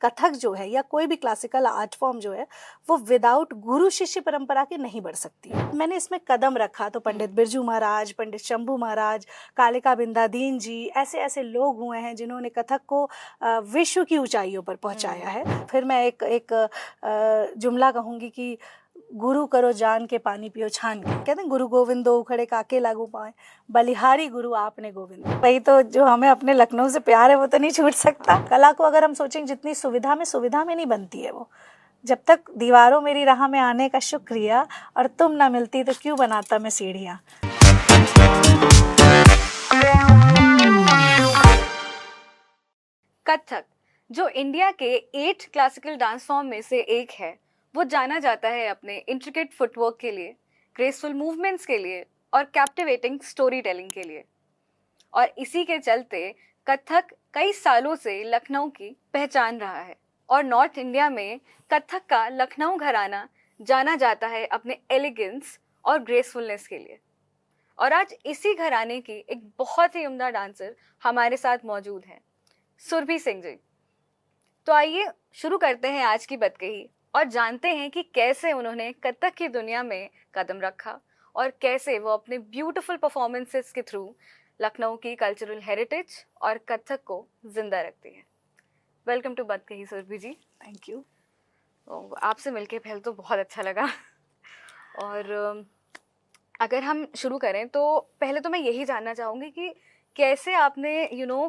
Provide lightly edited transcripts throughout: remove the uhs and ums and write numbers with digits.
कथक जो है या कोई भी क्लासिकल आर्ट फॉर्म जो है वो विदाउट गुरु शिष्य परंपरा के नहीं बढ़ सकती है। मैंने इसमें कदम रखा तो पंडित बिरजू महाराज, पंडित शंभू महाराज, कालिका बिंदादीन जी, ऐसे ऐसे लोग हुए हैं जिन्होंने कथक को विश्व की ऊंचाइयों पर पहुंचाया है। फिर मैं एक जुमला कहूँगी कि गुरु करो जान के पानी पियो छान के। कहते हैं गुरु गोविंद दो उखड़े काके लागू पाए, बलिहारी गुरु आपने गोविंद। वही तो जो हमें अपने लखनऊ से प्यार है वो तो नहीं छूट सकता। कला को अगर हम सोचें जितनी सुविधा में नहीं बनती है वो। जब तक दीवारों मेरी राह में आने का शुक्रिया और तुम ना मिलती तो क्यों बनाता मैं सीढ़ियाँ। कथक जो इंडिया के 8 क्लासिकल डांस फॉर्म में से एक है, वो जाना जाता है अपने इंट्रिकेट फुटवर्क के लिए, ग्रेसफुल मूवमेंट्स के लिए और कैप्टिवेटिंग स्टोरी टेलिंग के लिए। और इसी के चलते कथक कई सालों से लखनऊ की पहचान रहा है और नॉर्थ इंडिया में कथक का लखनऊ घराना जाना जाता है अपने एलिगेंस और ग्रेसफुलनेस के लिए। और आज इसी घराने की एक बहुत ही उम्दा डांसर हमारे साथ मौजूद हैं, सुरभि सिंह जी। तो आइए शुरू करते हैं आज की बतकही और जानते हैं कि कैसे उन्होंने कथक की दुनिया में कदम रखा और कैसे वो अपने ब्यूटीफुल परफॉर्मेंसेस के थ्रू लखनऊ की कल्चरल हेरिटेज और कथक को जिंदा रखती है। Welcome to Batkahi Surabhi ji. Thank you. आपसे मिलके पहले तो बहुत अच्छा लगा। और अगर हम शुरू करें तो पहले तो मैं यही जानना चाहूँगी कि कैसे आपने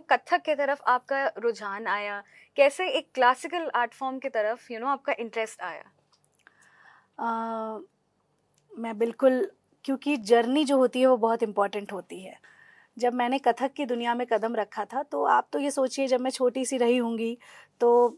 कथक की तरफ आपका रुझान आया, कैसे एक क्लासिकल आर्ट फॉर्म की तरफ आपका इंटरेस्ट आया। मैं बिल्कुल, क्योंकि जर्नी जो होती है वो बहुत इम्पॉर्टेंट होती है। जब मैंने कथक की दुनिया में कदम रखा था तो आप तो ये सोचिए, जब मैं छोटी सी रही होंगी तो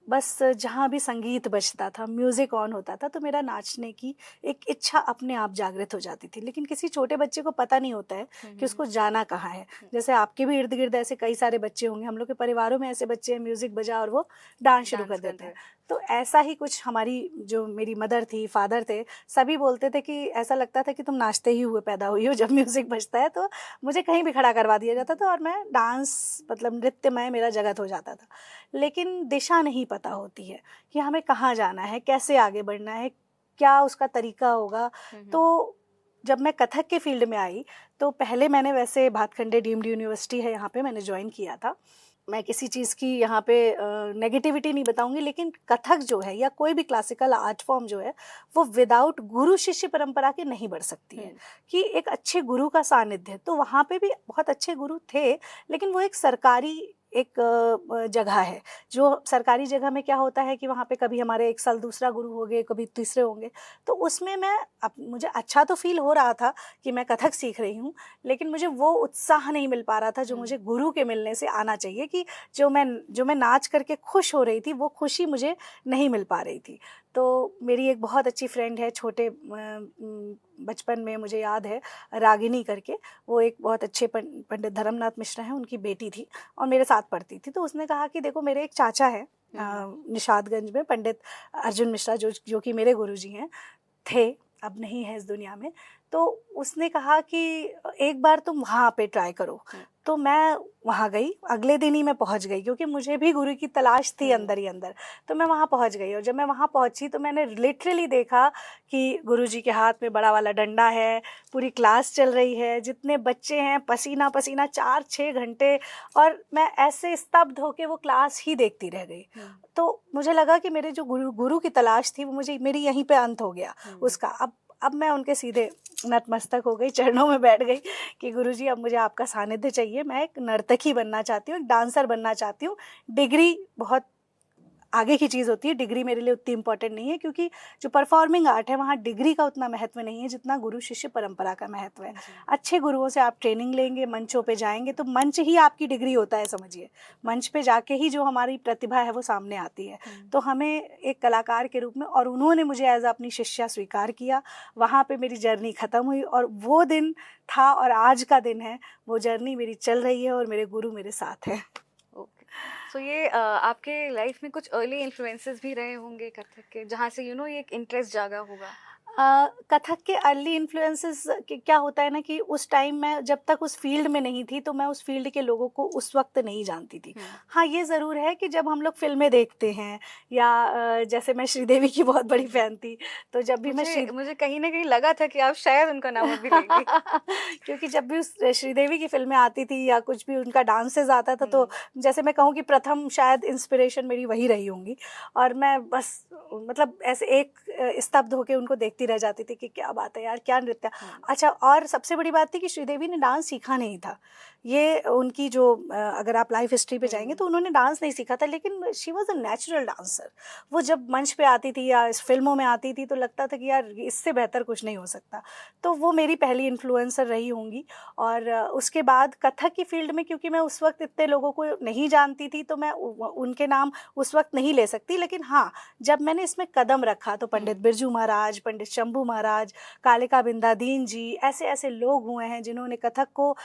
बस जहाँ भी संगीत बजता था, म्यूज़िक ऑन होता था, तो मेरा नाचने की एक इच्छा अपने आप जागृत हो जाती थी। लेकिन किसी छोटे बच्चे को पता नहीं होता है कि उसको जाना कहाँ है। जैसे आपके भी इर्द गिर्द ऐसे कई सारे बच्चे होंगे, हम लोग के परिवारों में ऐसे बच्चे हैं, म्यूज़िक बजा और वो डांस शुरू कर देते हैं। तो ऐसा ही कुछ हमारी जो मेरी मदर थी, फादर थे, सभी बोलते थे कि ऐसा लगता था कि तुम नाचते ही हुए पैदा हुई हो। जब म्यूज़िक बजता है तो मुझे कहीं भी खड़ा करवा दिया जाता था और मैं डांस मतलब नृत्यमय मेरा जगत हो जाता था। लेकिन दिशा नहीं पता होती है कि हमें कहाँ जाना है, कैसे आगे बढ़ना है, क्या उसका तरीका होगा। तो जब मैं कथक के फील्ड में आई तो पहले मैंने वैसे भातखंडे डीम्ड यूनिवर्सिटी है यहाँ पे, मैंने ज्वाइन किया था। मैं किसी चीज़ की यहाँ पे नेगेटिविटी नहीं बताऊंगी, लेकिन कथक जो है या कोई भी क्लासिकल आर्ट फॉर्म जो है वो विदाउट गुरु शिष्य परंपरा के नहीं बढ़ सकती है। कि एक अच्छे गुरु का सानिध्य, तो वहाँ पे भी बहुत अच्छे गुरु थे, लेकिन वो एक सरकारी एक जगह है। जो सरकारी जगह में क्या होता है कि वहाँ पे कभी हमारे एक साल दूसरा गुरु होंगे, कभी तीसरे होंगे। तो उसमें मुझे अच्छा तो फील हो रहा था कि मैं कथक सीख रही हूँ, लेकिन मुझे वो उत्साह नहीं मिल पा रहा था जो मुझे गुरु के मिलने से आना चाहिए। कि जो मैं नाच करके खुश हो रही थी, वो खुशी मुझे नहीं मिल पा रही थी। तो मेरी एक बहुत अच्छी फ्रेंड है, छोटे बचपन में मुझे याद है, रागिनी करके, वो एक बहुत अच्छे पंडित धर्मनाथ मिश्रा हैं, उनकी बेटी थी और मेरे साथ पढ़ती थी। तो उसने कहा कि देखो, मेरे एक चाचा है निशादगंज में, पंडित अर्जुन मिश्रा, जो कि मेरे गुरुजी हैं, थे, अब नहीं है इस दुनिया में। तो उसने कहा कि एक बार तुम वहाँ पे ट्राई करो। तो मैं वहाँ गई, अगले दिन ही मैं पहुँच गई, क्योंकि मुझे भी गुरु की तलाश थी अंदर ही अंदर। तो मैं वहाँ पहुँच गई और जब मैं वहाँ पहुँची तो मैंने लिटरली देखा कि गुरुजी के हाथ में बड़ा वाला डंडा है, पूरी क्लास चल रही है, जितने बच्चे हैं पसीना पसीना 4-6 घंटे, और मैं ऐसे स्तब्ध होकर वो क्लास ही देखती रह गई। तो मुझे लगा कि मेरे जो गुरु की तलाश थी वो मेरी यहीं पे अंत हो गया उसका। अब मैं उनके सीधे नतमस्तक हो गई, चरणों में बैठ गई कि गुरुजी अब मुझे आपका सानिध्य चाहिए। मैं एक नर्तकी बनना चाहती हूँ, एक डांसर बनना चाहती हूँ। डिग्री बहुत आगे की चीज़ होती है, डिग्री मेरे लिए उतनी इम्पोर्टेंट नहीं है, क्योंकि जो परफॉर्मिंग आर्ट है वहाँ डिग्री का उतना महत्व नहीं है जितना गुरु शिष्य परंपरा का महत्व है। अच्छे गुरुओं से आप ट्रेनिंग लेंगे, मंचों पे जाएंगे, तो मंच ही आपकी डिग्री होता है, समझिए। मंच पे जाके ही जो हमारी प्रतिभा है वो सामने आती है। तो हमें एक कलाकार के रूप में, और उन्होंने मुझे एज अपनी शिष्या स्वीकार किया। वहाँ पर मेरी जर्नी ख़त्म हुई और वो दिन था और आज का दिन है, वो जर्नी मेरी चल रही है और मेरे गुरु मेरे साथ हैं। तो ये आपके लाइफ में कुछ अर्ली इन्फ्लुएंसेस भी रहे होंगे कथक के, जहाँ से ये एक इंटरेस्ट जागा होगा? कथक के अर्ली इन्फ्लुएंसेस क्या होता है ना कि उस टाइम मैं जब तक उस फील्ड में नहीं थी तो मैं उस फील्ड के लोगों को उस वक्त नहीं जानती थी। हाँ, ये ज़रूर है कि जब हम लोग फिल्में देखते हैं या जैसे मैं श्रीदेवी की बहुत बड़ी फ़ैन थी, तो जब भी मैं मुझे कहीं ना कहीं लगा था कि आप शायद उनका नाम अभी लेंगी। क्योंकि जब भी उस श्रीदेवी की फिल्में आती थी या कुछ भी उनका डांसेस आता था तो जैसे मैं कहूँ कि प्रथम शायद इंस्पिरेशन मेरी वही रही होंगी। और मैं बस मतलब ऐसे एक स्तब्ध होकर उनको देखती रह जाती थी कि क्या बात है यार, क्या नृत्य। अच्छा, और सबसे बड़ी बात थी कि श्रीदेवी ने डांस सीखा नहीं था। ये उनकी जो अगर आप लाइफ हिस्ट्री पे जाएंगे तो उन्होंने डांस नहीं सीखा था, लेकिन she was a natural dancer. वो जब मंच पे आती थी या इस फिल्मों में आती थी तो लगता था कि यार इससे बेहतर कुछ नहीं हो सकता। तो वो मेरी पहली इन्फ्लुएंसर रही होंगी। और उसके बाद कथक की फील्ड में क्योंकि मैं उस वक्त इतने लोगों को नहीं जानती थी तो मैं उनके नाम उस वक्त नहीं ले सकती। लेकिन हाँ, जब मैंने इसमें कदम रखा तो पंडित बिरजू महाराज, पंडित शंभू महाराज, कालिका बिंदादीन जी, ऐसे ऐसे लोग हुए हैं जिन्होंने कथक को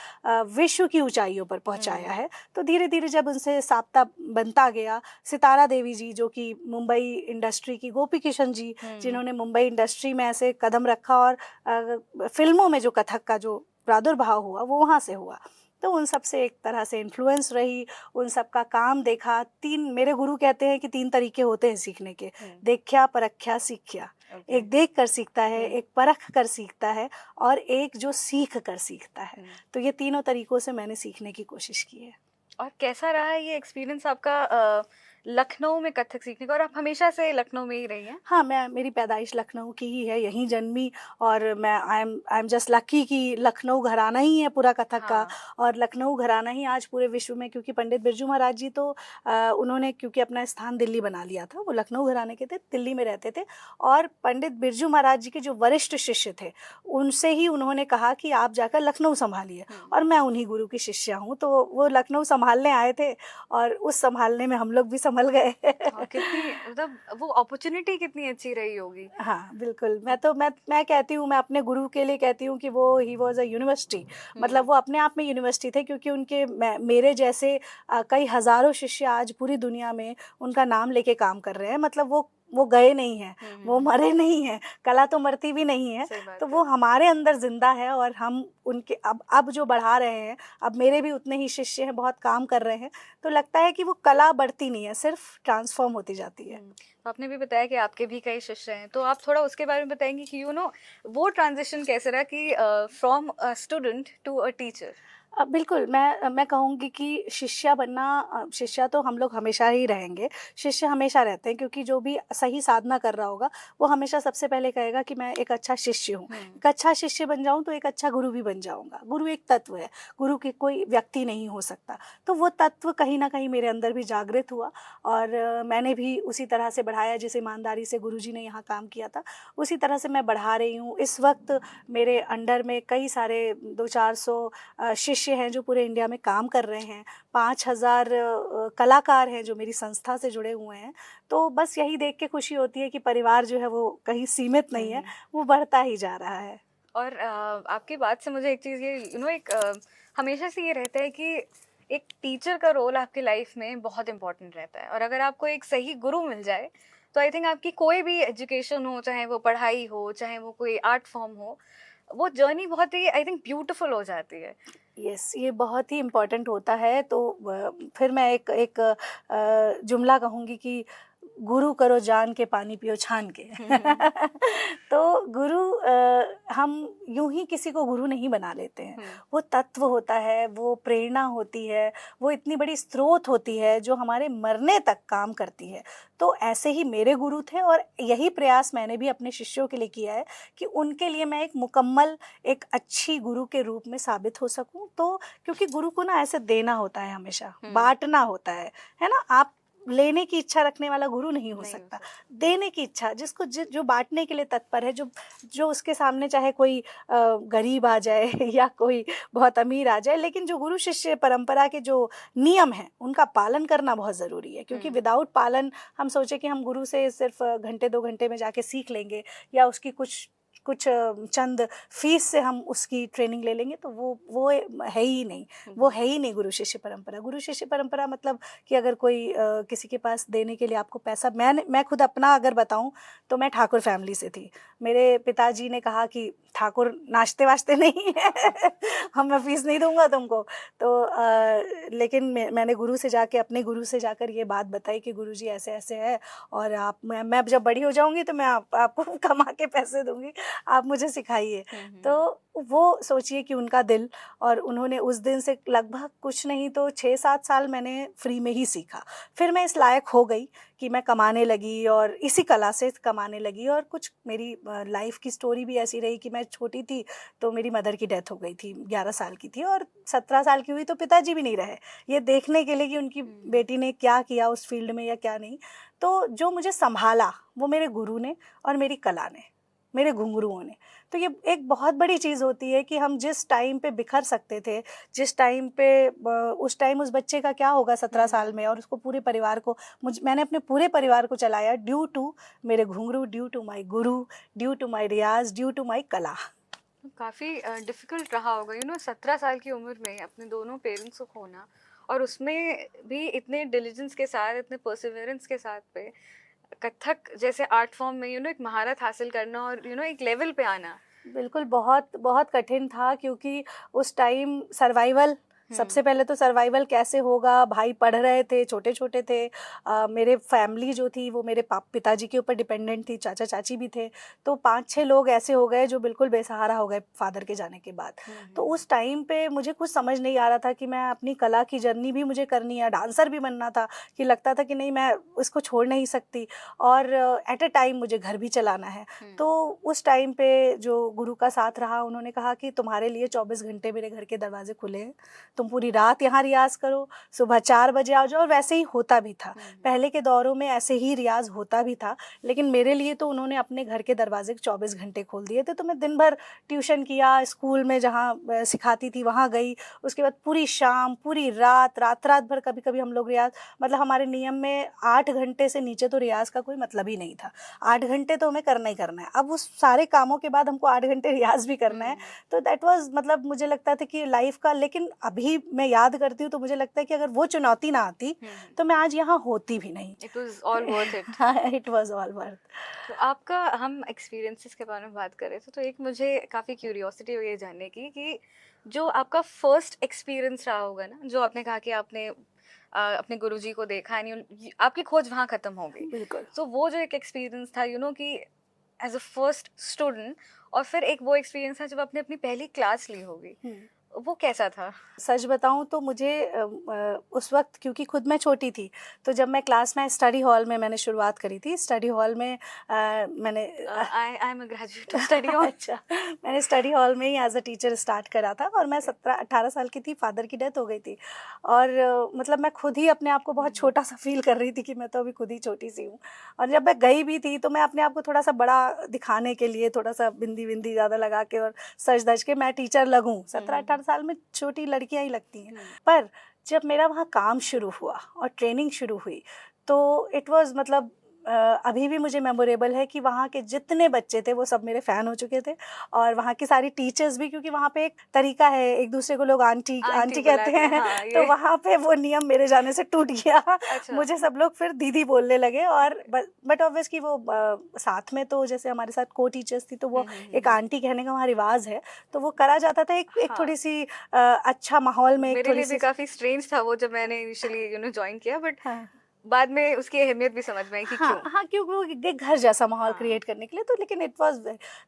विश्व की ऊंचाइयों पर पहुंचाया है। तो धीरे धीरे जब उनसे साबता बनता गया, सितारा देवी जी जो कि मुंबई इंडस्ट्री की, गोपी किशन जी जिन्होंने मुंबई इंडस्ट्री में ऐसे कदम रखा और फिल्मों में जो कथक का जो प्रादुर्भाव हुआ वो वहाँ से हुआ। तो उन सब से एक तरह से इन्फ्लुएंस रही, उन सब का काम देखा। मेरे गुरु कहते हैं कि 3 तरीके होते हैं सीखने के, देखा, परख्या, सीख्या। एक देख कर सीखता है, एक परख कर सीखता है और एक जो सीख कर सीखता है। तो ये तीनों तरीकों से मैंने सीखने की कोशिश की है। और कैसा रहा ये एक्सपीरियंस आपका लखनऊ में कथक सीखने का? और आप हमेशा से लखनऊ में ही रही हैं? हाँ, मेरी पैदाइश लखनऊ की ही है, यहीं जन्मी। और मैं आई एम जस्ट लकी कि लखनऊ घराना ही है पूरा कथक का। और लखनऊ घराना ही आज पूरे विश्व में, क्योंकि पंडित बिरजू महाराज जी तो उन्होंने क्योंकि अपना स्थान दिल्ली बना लिया था, वो लखनऊ घराने के थे, दिल्ली में रहते थे। और पंडित बिरजू महाराज जी के जो वरिष्ठ शिष्य थे उनसे ही उन्होंने कहा कि आप जाकर लखनऊ संभालिए। और मैं उन्हीं गुरु की शिष्या हूँ, तो वो लखनऊ संभालने आए थे और उस संभालने में हम लोग भी संभल गए। कितनी मतलब वो अपॉर्चुनिटी कितनी अच्छी रही होगी। हाँ बिल्कुल, मैं कहती हूँ, मैं अपने गुरु के लिए कहती हूँ कि वो ही वॉज अ यूनिवर्सिटी। मतलब वो अपने आप में यूनिवर्सिटी थे, क्योंकि उनके मेरे जैसे कई हज़ारों शिष्य आज पूरी दुनिया में उनका नाम लेके काम कर रहे हैं। मतलब वो गए नहीं हैं, वो मरे नहीं हैं, कला तो मरती भी नहीं है। तो वो हमारे अंदर जिंदा है और हम उनके अब जो बढ़ा रहे हैं, अब मेरे भी उतने ही शिष्य हैं, बहुत काम कर रहे हैं। तो लगता है कि वो कला बढ़ती नहीं है, सिर्फ ट्रांसफॉर्म होती जाती है। आपने भी बताया कि आपके भी कई शिष्य हैं, तो आप थोड़ा उसके बारे में बताएंगे कि वो ट्रांजिशन कैसे रहा कि from a student to a teacher? बिल्कुल, मैं कहूँगी कि शिष्या बनना, शिष्या तो हम लोग हमेशा ही रहेंगे, शिष्य हमेशा रहते हैं, क्योंकि जो भी सही साधना कर रहा होगा वो हमेशा सबसे पहले कहेगा कि मैं एक अच्छा शिष्य हूँ। एक अच्छा शिष्य बन जाऊँ तो एक अच्छा गुरु भी बन जाऊँगा। गुरु एक तत्व है, गुरु की कोई व्यक्ति नहीं हो सकता। तो वो तत्व कहीं न कहीं मेरे अंदर भी जागृत हुआ और मैंने भी उसी तरह से बढ़ाया जिस ईमानदारी से गुरुजी ने यहाँ काम किया था, उसी तरह से मैं बढ़ा रही हूँ। इस वक्त मेरे अंडर में कई सारे 200-400 शिष्य हैं जो पूरे इंडिया में काम कर रहे हैं। 5000 कलाकार हैं जो मेरी संस्था से जुड़े हुए हैं। तो बस यही देख के खुशी होती है कि परिवार जो है वो कहीं सीमित नहीं है, वो बढ़ता ही जा रहा है। और आपकी बात से मुझे एक चीज़ ये एक हमेशा से ये रहता है कि एक टीचर का रोल आपकी लाइफ में बहुत इम्पोर्टेंट रहता है। और अगर आपको एक सही गुरु मिल जाए तो आई थिंक आपकी कोई भी एजुकेशन हो, चाहे वो पढ़ाई हो, चाहे वो कोई आर्ट फॉर्म हो, वो जर्नी बहुत ही आई थिंक ब्यूटीफुल हो जाती है। यस, ये बहुत ही इम्पोर्टेंट होता है। तो फिर मैं एक जुमला कहूँगी कि गुरु करो जान के, पानी पियो छान के। तो गुरु हम यूं ही किसी को गुरु नहीं बना लेते हैं। वो तत्व होता है, वो प्रेरणा होती है, वो इतनी बड़ी स्रोत होती है जो हमारे मरने तक काम करती है। तो ऐसे ही मेरे गुरु थे और यही प्रयास मैंने भी अपने शिष्यों के लिए किया है कि उनके लिए मैं एक मुकम्मल, एक अच्छी गुरु के रूप में साबित हो सकूं। तो क्योंकि गुरु को ना ऐसे देना होता है, हमेशा बांटना होता है ना। आप लेने की इच्छा रखने वाला गुरु नहीं हो सकता। देने की इच्छा, जिसको जो बांटने के लिए तत्पर है, जो उसके सामने चाहे कोई गरीब आ जाए या कोई बहुत अमीर आ जाए, लेकिन जो गुरु शिष्य परंपरा के जो नियम हैं उनका पालन करना बहुत ज़रूरी है। क्योंकि विदाउट पालन हम सोचे कि हम गुरु से सिर्फ घंटे 2 घंटे में जाके सीख लेंगे या उसकी कुछ कुछ चंद फीस से हम उसकी ट्रेनिंग ले लेंगे, तो वो है ही नहीं, वो है ही नहीं गुरु शिष्य परंपरा। गुरु शिष्य परंपरा मतलब कि अगर कोई किसी के पास देने के लिए आपको पैसा, मैं खुद अपना अगर बताऊं तो मैं ठाकुर फैमिली से थी। मेरे पिताजी ने कहा कि ठाकुर नाचते वाचते नहीं है मैं फीस नहीं दूंगा तुमको। तो लेकिन मैंने गुरु से जाके, अपने गुरु से जाकर ये बात बताई कि गुरुजी ऐसे ऐसे है, और मैं जब बड़ी हो जाऊंगी तो मैं आपको कमा के पैसे दूंगी, आप मुझे सिखाइए। तो वो सोचिए कि उनका दिल, और उन्होंने उस दिन से लगभग कुछ नहीं तो 6-7 साल मैंने फ्री में ही सीखा। फिर मैं इस लायक हो गई कि मैं कमाने लगी, और इसी कला से कमाने लगी। और कुछ मेरी लाइफ की स्टोरी भी ऐसी रही कि मैं छोटी थी तो मेरी मदर की डेथ हो गई थी, 11 साल की थी, और 17 साल की हुई तो पिताजी भी नहीं रहे ये देखने के लिए कि उनकी बेटी ने क्या किया उस फील्ड में या क्या नहीं। तो जो मुझे संभाला वो मेरे गुरु ने और मेरी कला ने, मेरे घुंघरुओं ने। तो ये एक बहुत बड़ी चीज़ होती है कि हम जिस टाइम पे बिखर सकते थे, जिस टाइम पे उस टाइम उस बच्चे का क्या होगा 17 साल में, और उसको पूरे परिवार को, मैंने अपने पूरे परिवार को चलाया ड्यू टू मेरे घुंघरू, due to my guru, due to my riyaz, due to my kala. काफ़ी डिफ़िकल्ट रहा होगा 17 साल की उम्र में अपने दोनों पेरेंट्स को खोना, और उसमें भी इतने डिलिजेंस के साथ, इतने परसिवरेंस के साथ पे कथक जैसे आर्ट फॉर्म में एक महारत हासिल करना और एक लेवल पे आना। बिल्कुल, बहुत बहुत कठिन था, क्योंकि उस टाइम सर्वाइवल, सबसे पहले तो सर्वाइवल कैसे होगा। भाई पढ़ रहे थे, छोटे छोटे थे, मेरे फैमिली जो थी वो मेरे पिताजी के ऊपर डिपेंडेंट थी, चाचा चाची भी थे। तो 5-6 लोग ऐसे हो गए जो बिल्कुल बेसहारा हो गए फादर के जाने के बाद। तो उस टाइम पे मुझे कुछ समझ नहीं आ रहा था कि मैं अपनी कला की जर्नी भी मुझे करनी है, डांसर भी बनना था, कि लगता था कि नहीं मैं उसको छोड़ नहीं सकती, और एट अ टाइम मुझे घर भी चलाना है। तो उस टाइम पे जो गुरु का साथ रहा, उन्होंने कहा कि तुम्हारे लिए 24 घंटे मेरे घर के दरवाजे खुले हैं, तुम पूरी रात यहाँ रियाज करो, सुबह 4 बजे आ जाओ। और वैसे ही होता भी था, पहले के दौरों में ऐसे ही रियाज होता भी था। लेकिन मेरे लिए तो उन्होंने अपने घर के दरवाजे 24 घंटे खोल दिए थे। तो मैं दिन भर ट्यूशन किया, स्कूल में जहाँ सिखाती थी वहाँ गई, उसके बाद पूरी शाम, पूरी रात, रात भर कभी कभी हम लोग रियाज, मतलब हमारे नियम में 8 घंटे से नीचे तो रियाज का कोई मतलब ही नहीं था। 8 घंटे तो हमें करना ही करना है। अब उस सारे कामों के बाद हमको 8 घंटे रियाज भी करना है। तो दैट वाज, मतलब मुझे लगता था कि लाइफ का, लेकिन अभी मैं याद करती हूँ तो मुझे लगता है कि अगर वो चुनौती ना आती तो मैं आज यहाँ होती भी नहीं। It was all worth it. हाँ, इट वाज ऑल वर्थ। तो आपका, हम एक्सपीरियंसेस के बारे में बात कर रहे थे, तो एक मुझे काफ़ी क्यूरियोसिटी हुई है जानने की कि जो आपका फर्स्ट एक्सपीरियंस रहा होगा ना, जो आपने कहा कि आपने अपने गुरुजी को देखा, यानी आपकी खोज वहाँ ख़त्म हो गई। बिल्कुल। तो वो जो एक एक्सपीरियंस था कि एज अ फर्स्ट स्टूडेंट, और फिर एक वो एक्सपीरियंस था जब आपने अपनी पहली क्लास ली होगी, वो कैसा था? सच बताऊं तो मुझे उस वक्त, क्योंकि खुद मैं छोटी थी, तो जब मैं क्लास में स्टडी हॉल में मैंने शुरुआत करी थी। स्टडी हॉल में मैंने I am a graduate study hall. अच्छा, मैंने स्टडी हॉल में ही एज अ टीचर स्टार्ट करा था, और मैं 17-18 साल की थी, फादर की डेथ हो गई थी। और मतलब मैं खुद ही अपने आप को बहुत छोटा सा फील कर रही थी कि मैं तो अभी खुद ही छोटी सी हूँ। और जब मैं गई भी थी तो मैं अपने आप को थोड़ा सा बड़ा दिखाने के लिए, थोड़ा सा बिंदी विंदी ज़्यादा लगा के और सज धज के मैं टीचर लगूँ। 17-18 साल में छोटी लड़कियां ही लगती हैं। पर जब मेरा वहाँ काम शुरू हुआ और ट्रेनिंग शुरू हुई, तो इट वाज, मतलब अभी भी मुझे मेमोरेबल है कि वहाँ के जितने बच्चे थे वो सब मेरे फ़ैन हो चुके थे, और वहाँ की सारी टीचर्स भी, क्योंकि वहाँ पे एक तरीका है, एक दूसरे को लोग आंटी आंटी कहते हैं। हाँ, तो वहाँ पे वो नियम मेरे जाने से टूट गया। अच्छा। मुझे सब लोग फिर दीदी बोलने लगे। और बट ऑब्वियसली वो साथ में, तो जैसे हमारे साथ को टीचर्स थी, तो वो एक आंटी कहने का वहाँ रिवाज है, तो वो करा जाता था एक थोड़ी सी अच्छा माहौल में। मेरे लिए भी काफ़ी स्ट्रेंज था वो जब मैंने इनिशियली ज्वाइन किया, बट हाँ, बाद में उसकी अहमियत भी समझ में आई कि क्यों। हाँ, क्योंकि वो एक घर जैसा माहौल हाँ। क्रिएट करने के लिए। तो लेकिन इट वाज,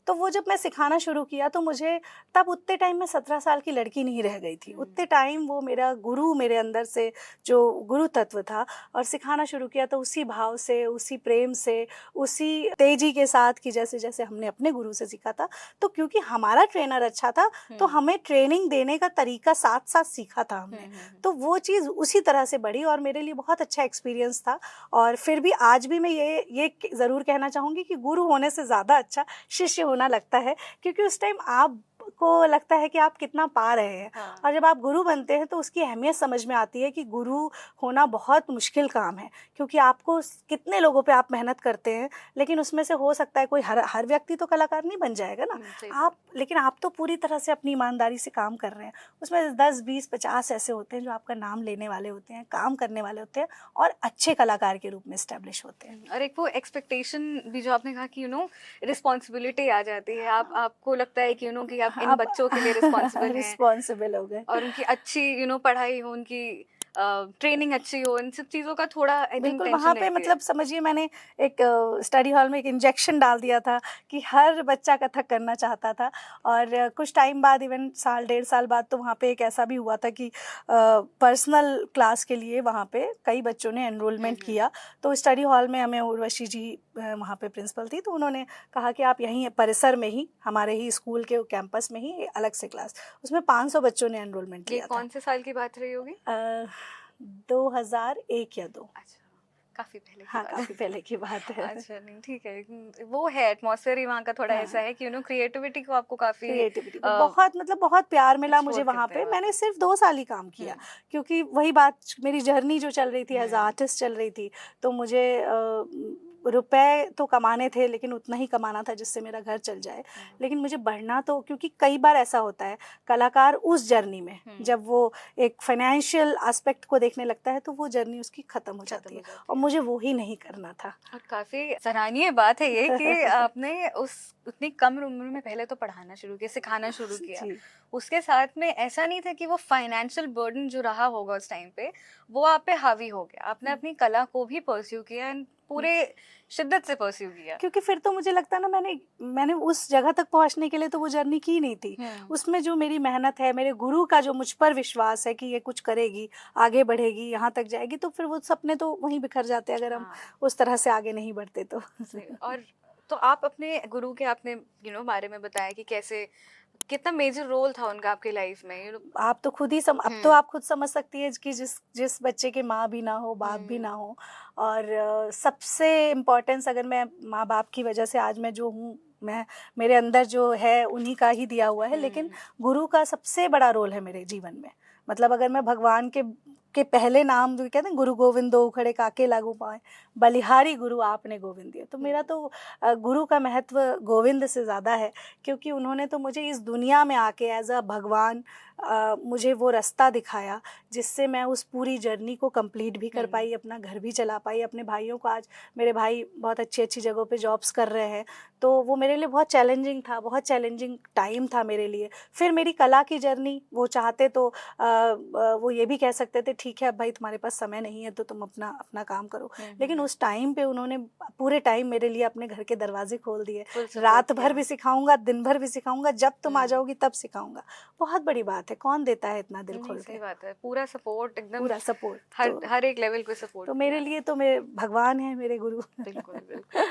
तो वो जब मैं सिखाना शुरू किया तो मुझे तब उतने टाइम में 17 साल की लड़की नहीं रह गई थी। उतने टाइम वो मेरा गुरु मेरे अंदर से जो गुरु तत्व था, और सिखाना शुरू किया तो उसी भाव से, उसी प्रेम से, उसी तेजी के साथ कि जैसे जैसे हमने अपने गुरु से सीखा था। तो क्योंकि हमारा ट्रेनर अच्छा था तो हमें ट्रेनिंग देने का तरीका साथ साथ सीखा था हमने। तो वो चीज़ उसी तरह से बढ़ी, और मेरे लिए बहुत अच्छा एक्सपीरियंस था। और फिर भी आज भी मैं ये ज़रूर कहना चाहूँगी कि गुरु होने से ज़्यादा अच्छा शिष्य होना लगता है, क्योंकि उस टाइम आप आपको लगता है कि आप कितना पा रहे हैं। हाँ। और जब आप गुरु बनते हैं तो उसकी अहमियत समझ में आती है कि गुरु होना बहुत मुश्किल काम है, क्योंकि आपको कितने लोगों पे आप मेहनत करते हैं, लेकिन उसमें से हो सकता है कोई हर व्यक्ति तो कलाकार नहीं बन जाएगा ना। सही आप लेकिन आप तो पूरी तरह से अपनी ईमानदारी से काम कर रहे हैं। उसमें 10, 20, 50 ऐसे होते हैं जो आपका नाम लेने वाले होते हैं, काम करने वाले होते हैं और अच्छे कलाकार के रूप में एस्टेब्लिश होते हैं। और एक वो एक्सपेक्टेशन भी जो आपने कहा कि रिस्पॉन्सिबिलिटी आ जाती है, आपको लगता है कि कि आप इन बच्चों के लिए रिस्पॉन्सिबल हैं रिस्पॉन्सिबल हो गए और उनकी अच्छी पढ़ाई हो, उनकी ट्रेनिंग अच्छी हो, इन सब चीज़ों का थोड़ा आई थिंक बिल्कुल, टेंशन वहाँ पे रहती है। मतलब समझिए मैंने एक स्टडी हॉल में एक इंजेक्शन डाल दिया था कि हर बच्चा कथक करना चाहता था। और कुछ टाइम बाद, इवन साल 1.5 साल बाद, तो वहाँ पे एक ऐसा भी हुआ था कि पर्सनल क्लास के लिए वहाँ पे कई बच्चों ने एनरोलमेंट किया। तो स्टडी हॉल में हमें उर्वशी जी वहाँ पे प्रिंसिपल थी, तो उन्होंने कहा कि आप यहीं परिसर में ही, हमारे ही स्कूल के कैंपस में ही अलग से क्लास, उसमें 500 बच्चों ने एनरोलमेंट ये लिया था। कौन से साल की बात रही होगी? 2001 या 2। अच्छा, काफी पहले की हाँ, बात है। काफी पहले की बात है। अच्छा, नहीं ठीक है। वो है एटमॉस्फेयर ही वहाँ का थोड़ा हाँ। ऐसा है कि क्रिएटिविटी को आपको काफी क्रिएटिविटी को बहुत, मतलब बहुत प्यार मिला मुझे एक्सप्लोर वहाँ करते हैं पे। वहाँ मैंने सिर्फ 2 साल ही काम किया, क्योंकि वही बात, मेरी जर्नी जो चल रही थी एज आर्टिस्ट चल रही थी, तो मुझे रुपए तो कमाने थे, लेकिन उतना ही कमाना था जिससे मेरा घर चल जाए। लेकिन मुझे बढ़ना तो, क्योंकि कई बार ऐसा होता है कलाकार उस जर्नी में जब वो एक फाइनेंशियल एस्पेक्ट को देखने लगता है तो वो जर्नी उसकी खत्म हो जाती है, और मुझे वो ही नहीं करना था। और काफी सराहनीय बात है ये कि आपने उतनी कम उम्र में पहले तो पढ़ाना शुरू किया, सिखाना शुरू किया। जी। उसके साथ में ऐसा नहीं था कि वो फाइनेंशियल बर्डन जो रहा होगा उस टाइम पे वो आप पे हावी हो गया, आपने अपनी कला को भी परस्यू किया एंड पूरे शिद्दत से परस्यू किया। क्योंकि फिर तो मुझे लगता है ना, मैंने उस जगह तक पहुंचने के लिए तो वो जर्नी की नहीं थी। उसमें जो मेरी मेहनत है, मेरे गुरु का जो मुझ पर विश्वास है कि ये कुछ करेगी, आगे बढ़ेगी, यहाँ तक जाएगी, तो फिर वो सपने तो वहीं बिखर जाते अगर हम उस तरह से आगे नहीं बढ़ते तो। और तो आप अपने गुरु के आपने बारे में बताया कि कैसे कितना मेजर रोल था उनका आपकी लाइफ में। आप तो खुद ही अब तो आप खुद समझ सकती है कि जिस बच्चे के माँ भी ना हो, बाप भी ना हो, और सबसे इम्पोर्टेंस, अगर मैं माँ बाप की वजह से आज मैं जो हूँ, मैं मेरे अंदर जो है उन्हीं का ही दिया हुआ है, लेकिन गुरु का सबसे बड़ा रोल है मेरे जीवन में। मतलब अगर मैं भगवान के पहले नाम जो कहते हैं, गुरु गोविंद दो खड़े काके लागू पाए, बलिहारी गुरु आपने गोविंद दिए, तो मेरा तो गुरु का महत्व गोविंद से ज़्यादा है, क्योंकि उन्होंने तो मुझे इस दुनिया में आके एज अ भगवान मुझे वो रास्ता दिखाया जिससे मैं उस पूरी जर्नी को कंप्लीट भी कर पाई, अपना घर भी चला पाई, अपने भाइयों को, आज मेरे भाई बहुत अच्छी अच्छी जगहों पे जॉब्स कर रहे हैं, तो वो मेरे लिए बहुत चैलेंजिंग था, बहुत चैलेंजिंग टाइम था मेरे लिए। फिर मेरी कला की जर्नी, वो चाहते तो वो ये भी कह सकते थे ठीक है अब भाई तुम्हारे पास समय नहीं है तो तुम अपना काम करो, लेकिन उस टाइम पे उन्होंने पूरे टाइम मेरे लिए अपने घर के दरवाजे खोल दिए। रात भर भी सिखाऊंगा, दिन भर भी सिखाऊंगा, जब तुम आ जाओगी तब सिखाऊंगा। बहुत बड़ी बात है, कौन देता है इतना दिल खोल के? सही बात है, पूरा सपोर्ट, एकदम पूरा सपोर्ट, हर एक लेवल पे सपोर्ट। तो मेरे लिए तो मेरे भगवान है, मेरे गुरु। बिल्कुल बिल्कुल।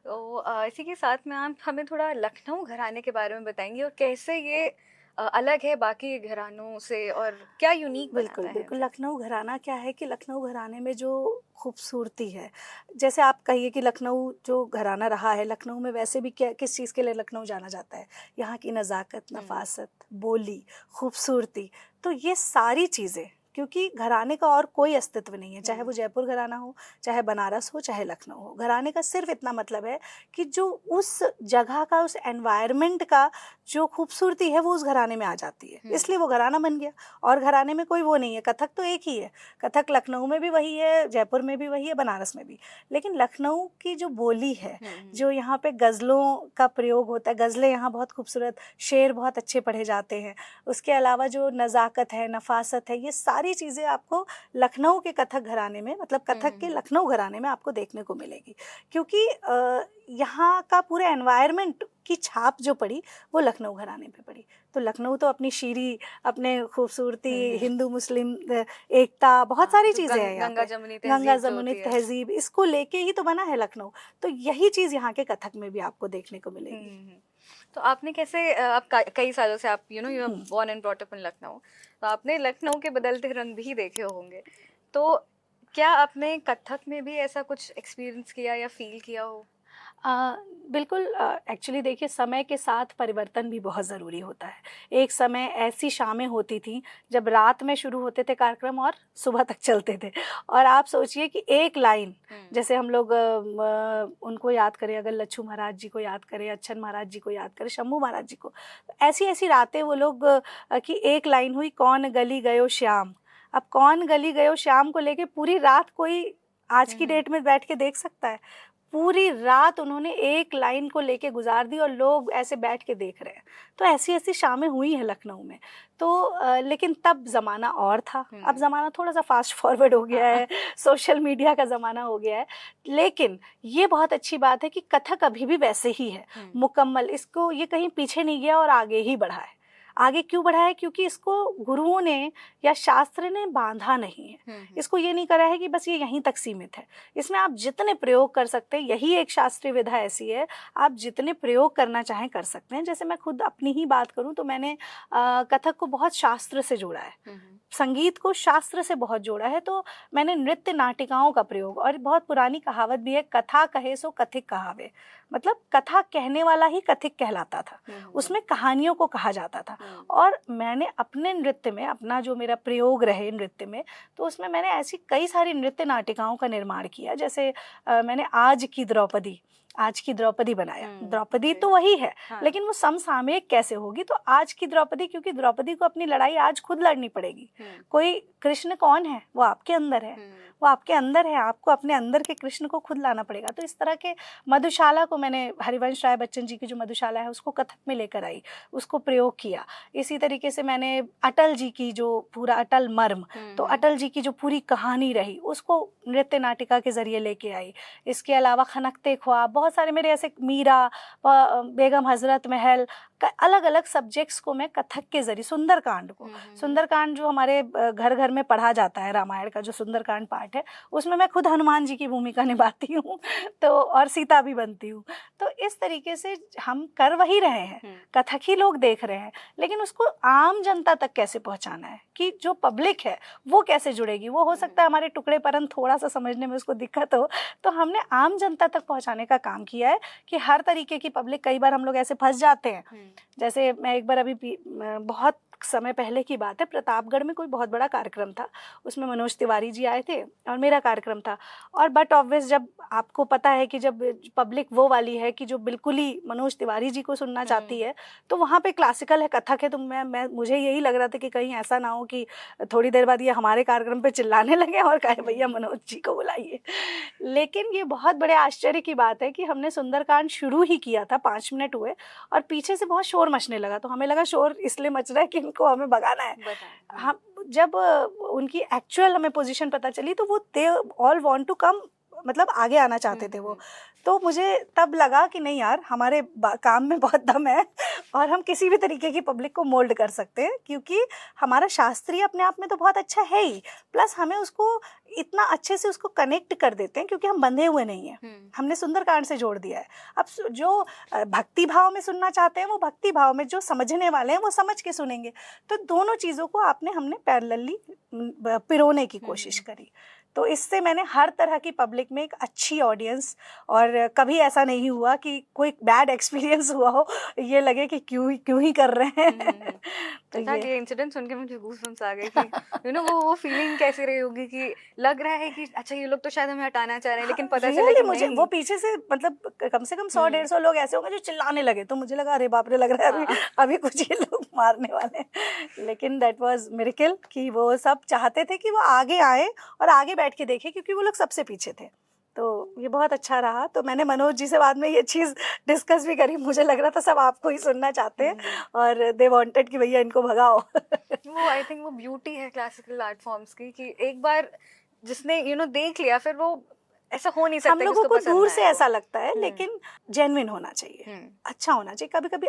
तो इसी के साथ में आप हमें थोड़ा लखनऊ घराने के बारे में बताएंगे और कैसे ये अलग है बाकी घरानों से और क्या यूनिक बनाता है? बिल्कुल। लखनऊ घराना क्या है कि लखनऊ घराने में जो खूबसूरती है, जैसे आप कहिए कि लखनऊ जो घराना रहा है, लखनऊ में वैसे भी क्या, किस चीज़ के लिए लखनऊ जाना जाता है? यहाँ की नज़ाकत, नफासत, बोली, खूबसूरती, तो ये सारी चीज़ें, क्योंकि घराने का और कोई अस्तित्व नहीं है, चाहे वो जयपुर घराना हो, चाहे बनारस हो, चाहे लखनऊ हो। घराने का सिर्फ इतना मतलब है कि जो उस जगह का, उस एनवायरनमेंट का जो खूबसूरती है वो उस घराने में आ जाती है, इसलिए वो घराना बन गया। और घराने में कोई वो नहीं है, कथक तो एक ही है, कथक लखनऊ में भी वही है, जयपुर में भी वही है, बनारस में भी। लेकिन लखनऊ की जो बोली है, जो यहाँ पे गज़लों का प्रयोग होता है, गज़लें यहाँ बहुत खूबसूरत, शेर बहुत अच्छे पढ़े जाते हैं, उसके अलावा जो नज़ाकत है, नफासत है, ये सारी चीज़ें आपको लखनऊ के कथक घराने में, मतलब कथक के लखनऊ घराने में आपको देखने को मिलेगी। क्योंकि यहाँ का पूरा एनवायरनमेंट की छाप जो पड़ी वो लखनऊ घराने पे पड़ी। तो लखनऊ तो अपनी शीरी, अपने खूबसूरती, हिंदू मुस्लिम एकता, बहुत सारी चीज़ें हैं यहाँ पे, गंगा जमुनी तहजीब, इसको लेके ही तो बना है लखनऊ। तो यही चीज़ यहाँ के कथक में भी आपको देखने को मिलेगी। तो आपने कैसे, आप कई सालों से आप you are born and brought up in Lucknow, तो आपने लखनऊ के बदलते रंग भी देखे होंगे, तो क्या आपने कथक में भी ऐसा कुछ एक्सपीरियंस किया या फील किया हो? बिल्कुल, एक्चुअली देखिए समय के साथ परिवर्तन भी बहुत ज़रूरी होता है। एक समय ऐसी शामें होती थीं जब रात में शुरू होते थे कार्यक्रम और सुबह तक चलते थे, और आप सोचिए कि एक लाइन, जैसे हम लोग उनको याद करें, अगर लच्छू महाराज जी को याद करें, अच्छन महाराज जी को याद करें, शंभू महाराज जी को, ऐसी ऐसी रातें वो लोग कि एक लाइन हुई, कौन गली गयो श्याम। अब कौन गली गयो श्याम को लेके पूरी रात कोई आज की डेट में बैठ के देख सकता है? पूरी रात उन्होंने एक लाइन को लेके गुजार दी और लोग ऐसे बैठ के देख रहे हैं। तो ऐसी ऐसी शामें हुई हैं लखनऊ में। तो लेकिन तब ज़माना और था, अब ज़माना थोड़ा सा फास्ट फॉरवर्ड हो गया है, सोशल मीडिया का ज़माना हो गया है। लेकिन ये बहुत अच्छी बात है कि कथक अभी भी वैसे ही है, मुकम्मल, इसको ये कहीं पीछे नहीं गया और आगे ही बढ़ा है। आगे क्यों बढ़ा है? क्योंकि इसको गुरुओं ने या शास्त्र ने बांधा नहीं है, इसको ये नहीं करा है कि बस ये यहीं तक सीमित है। इसमें आप जितने प्रयोग कर सकते हैं, यही एक शास्त्रीय विधा ऐसी है, आप जितने प्रयोग करना चाहें कर सकते हैं। जैसे मैं खुद अपनी ही बात करूं तो मैंने कथक को बहुत शास्त्र से जोड़ा है, संगीत को शास्त्र से बहुत जोड़ा है। तो मैंने नृत्य नाटिकाओं का प्रयोग, और बहुत पुरानी कहावत भी है, कथा कहे सो कथिक कहावे, मतलब कथा कहने वाला ही कथिक कहलाता था, उसमें कहानियों को कहा जाता था। और मैंने अपने नृत्य में, अपना जो मेरा प्रयोग रहे नृत्य में, तो उसमें मैंने ऐसी कई सारी नृत्य नाटिकाओं का निर्माण किया। जैसे मैंने आज की द्रौपदी बनाया। द्रौपदी तो वही है, लेकिन वो समसामयिक कैसे होगी? तो आज की द्रौपदी, क्योंकि द्रौपदी को अपनी लड़ाई आज खुद लड़नी पड़ेगी। कोई कृष्ण कौन है? वो आपके अंदर है, वो आपके अंदर है, आपको अपने अंदर के कृष्ण को खुद लाना पड़ेगा। तो इस तरह के मधुशाला को मैंने, हरिवंश राय बच्चन जी की जो मधुशाला है उसको कथक में लेकर आई, उसको प्रयोग किया। इसी तरीके से मैंने अटल जी की जो पूरा अटल मर्म, तो अटल जी की जो पूरी कहानी रही उसको नृत्य नाटिका के जरिए लेके आई। इसके अलावा खनकते ख्वाब, बहुत सारे मेरे ऐसे, मीरा, बेगम हजरत महल, अलग अलग सब्जेक्ट्स को मैं कथक के जरिए, सुंदरकांड को, सुंदरकांड जो हमारे घर घर में पढ़ा जाता है, रामायण का जो सुंदरकांड पाठ है, उसमें मैं खुद हनुमान जी की भूमिका निभाती हूँ, तो और सीता भी बनती हूँ। तो इस तरीके से हम कर वही रहे हैं, कथक ही लोग देख रहे हैं, लेकिन उसको आम जनता तक कैसे पहुँचाना है, कि जो पब्लिक है वो कैसे जुड़ेगी। वो हो सकता है हमारे टुकड़े परन थोड़ा सा समझने में उसको दिक्कत हो, तो हमने आम जनता तक पहुँचाने का काम किया है कि हर तरीके की पब्लिक, कई बार हम लोग ऐसे फंस जाते हैं। जैसे मैं एक बार अभी बहुत समय पहले की बात है, प्रतापगढ़ में कोई बहुत बड़ा कार्यक्रम था, उसमें मनोज तिवारी जी आए थे और मेरा कार्यक्रम था। और बट ऑब्वियस, जब आपको पता है कि जब पब्लिक वो वाली है कि जो बिल्कुल ही मनोज तिवारी जी को सुनना चाहती है, तो वहाँ पे क्लासिकल है, कथक है, तो मुझे यही लग रहा था कि कहीं ऐसा ना हो कि थोड़ी देर बाद ये हमारे कार्यक्रम पे चिल्लाने लगे और कहे भैया मनोज जी को बुलाइए। लेकिन ये बहुत बड़े आश्चर्य की बात है कि हमने सुंदरकांड शुरू ही किया था, 5 मिनट हुए और पीछे से बहुत शोर मचने लगा। तो हमें लगा शोर इसलिए मच रहा है कि इनको हमें भगाना है। हम जब उनकी एक्चुअल हमें पोजीशन पता चली, तो वो they all want to come, मतलब आगे आना चाहते थे वो। तो मुझे तब लगा कि नहीं यार, हमारे काम में बहुत दम है और हम किसी भी तरीके की पब्लिक को मोल्ड कर सकते हैं, क्योंकि हमारा शास्त्रीय अपने आप में तो बहुत अच्छा है ही, प्लस हमें उसको इतना अच्छे से उसको कनेक्ट कर देते हैं क्योंकि हम बंधे हुए नहीं हैं, हमने सुंदरकांड से जोड़ दिया है। अब जो भक्ति भाव में सुनना चाहते हैं वो भक्ति भाव में, जो समझने वाले हैं वो समझ के सुनेंगे। तो दोनों चीज़ों को हमने पैरेलली पिरोने की कोशिश करी। तो इससे मैंने हर तरह की पब्लिक में एक अच्छी ऑडियंस, और कभी ऐसा नहीं हुआ कि कोई बैड एक्सपीरियंस हुआ हो, ये लगे कि क्यों ही कर रहे हैं। तो ये इंसिडेंट सुन के मुझे गूज़बम्स आ गए कि वो फीलिंग कैसी रही होगी कि लग रहा है कि अच्छा ये लोग तो शायद हमें हटाना चाह रहे हैं, लेकिन पता चला कि मुझे वो पीछे से, मतलब कम से कम 100-150 लोग ऐसे होंगे जो चिल्लाने लगे, तो मुझे लगा अरे बाप रे, लग रहा है अभी कुछ ये लोग मारने वाले हैं। लेकिन दैट वाज मिरेकल कि वो सब चाहते थे कि वो आगे आए और आगे बैठ के देखे, क्योंकि वो लोग सबसे पीछे थे। तो ये बहुत अच्छा रहा। तो मैंने मनोज जी से बाद में ये चीज़ डिस्कस भी करी, मुझे लग रहा था सब आपको ही सुनना चाहते हैं और दे वांटेड कि भैया इनको भगाओ। वो आई थिंक वो ब्यूटी है क्लासिकल आर्ट फॉर्म्स की, कि एक बार जिसने देख लिया, फिर वो ऐसा हो नहीं सकता। हम लोगों को दूर से ऐसा लगता है, लेकिन जेन्युइन होना चाहिए, अच्छा होना चाहिए। कभी कभी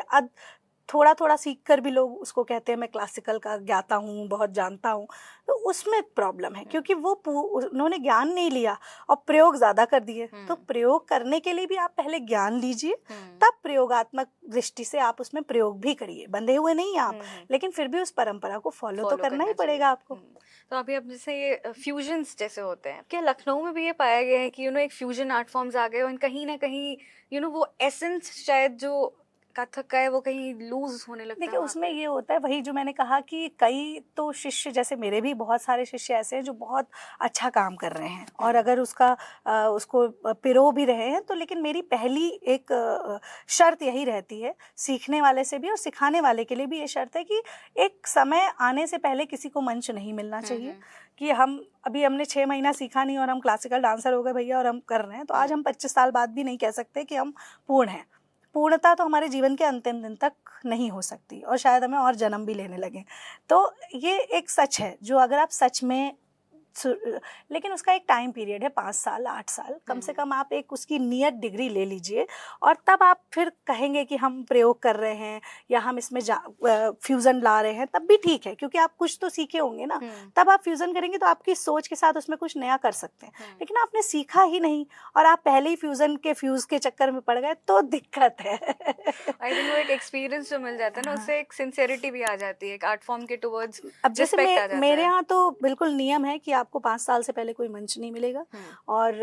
थोड़ा थोड़ा सीख कर भी लोग उसको कहते हैं मैं क्लासिकल का ज्ञाता हूँ, बहुत जानता हूँ, तो उसमें प्रॉब्लम है, क्योंकि वो उन्होंने ज्ञान नहीं लिया और प्रयोग ज़्यादा कर दिए। तो प्रयोग करने के लिए भी आप पहले ज्ञान लीजिए, तब प्रयोगात्मक दृष्टि से आप उसमें प्रयोग भी करिए। बंधे हुए नहीं आप, लेकिन फिर भी उस परंपरा को फॉलो तो करना ही पड़ेगा आपको। तो अभी अब जैसे ये फ्यूजन्स जैसे होते हैं, क्या लखनऊ में भी ये पाया गया है कि एक फ्यूजन आर्ट फॉर्म्स आ गए और कहीं ना कहीं वो एसेंस शायद जो कथक का है वो कहीं लूज होने लगता है? देखिए उसमें ये होता है, वही जो मैंने कहा कि कई तो शिष्य, जैसे मेरे भी बहुत सारे शिष्य ऐसे हैं जो बहुत अच्छा काम कर रहे हैं और अगर उसको पिरो भी रहे हैं, तो लेकिन मेरी पहली एक शर्त यही रहती है, सीखने वाले से भी और सिखाने वाले के लिए भी ये शर्त है कि एक समय आने से पहले किसी को मंच नहीं मिलना चाहिए कि हमने 6 महीना सीखा नहीं और हम क्लासिकल डांसर हो गए भैया और हम कर रहे हैं, तो आज हम 25 साल बाद भी नहीं कह सकते कि हम पूर्ण हैं। पूर्णता तो हमारे जीवन के अंतिम दिन तक नहीं हो सकती और शायद हमें और जन्म भी लेने लगे। तो ये एक सच है जो अगर आप सच में, लेकिन उसका एक टाइम पीरियड है, 5 साल 8 साल, कम से कम आप एक उसकी नियत डिग्री ले लीजिए और तब आप फिर कहेंगे कि हम प्रयोग कर रहे हैं या हम इसमें फ्यूज़न ला रहे हैं, तब भी ठीक है, क्योंकि आप कुछ तो सीखे होंगे ना। तब आप फ्यूज़न करेंगे तो आपकी सोच के साथ उसमें कुछ नया कर सकते हैं, लेकिन आपने सीखा ही नहीं और आप पहले ही फ्यूज़ के चक्कर में पड़ गए तो दिक्कत है। आई थिंक वो एक एक्सपीरियंस जो मिल जाता है ना, उससे एक सिंसियरिटी भी आ जाती है, एक आर्ट फॉर्म के टुवर्ड्स अब जैसे मेरे यहाँ तो बिल्कुल नियम है कि आपको 5 साल से पहले कोई मंच नहीं मिलेगा और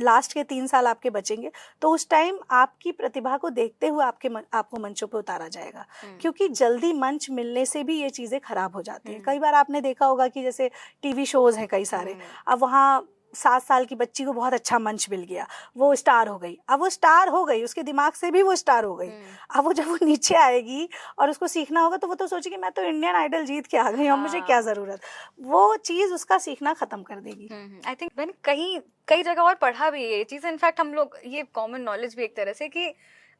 लास्ट के 3 साल आपके बचेंगे, तो उस टाइम आपकी प्रतिभा को देखते हुए आपको मंचों पे उतारा जाएगा, क्योंकि जल्दी मंच मिलने से भी ये चीज़ें खराब हो जाती हैं। कई बार आपने देखा होगा कि जैसे टीवी शोज़ हैं कई सारे, अब वहाँ 7 साल की बच्ची को बहुत अच्छा मंच मिल गया, वो स्टार हो गई। अब वो स्टार हो गई, उसके दिमाग से भी वो स्टार हो गई। अब जब वो नीचे आएगी और उसको सीखना होगा तो वो तो सोचेगी मैं तो इंडियन आइडल जीत के आ गई हूँ, मुझे क्या ज़रूरत। वो चीज़ उसका सीखना ख़त्म कर देगी। आई थिंक मैंने कई जगह और पढ़ा भी ये चीज़, इनफैक्ट हम लोग ये कॉमन नॉलेज भी एक तरह से कि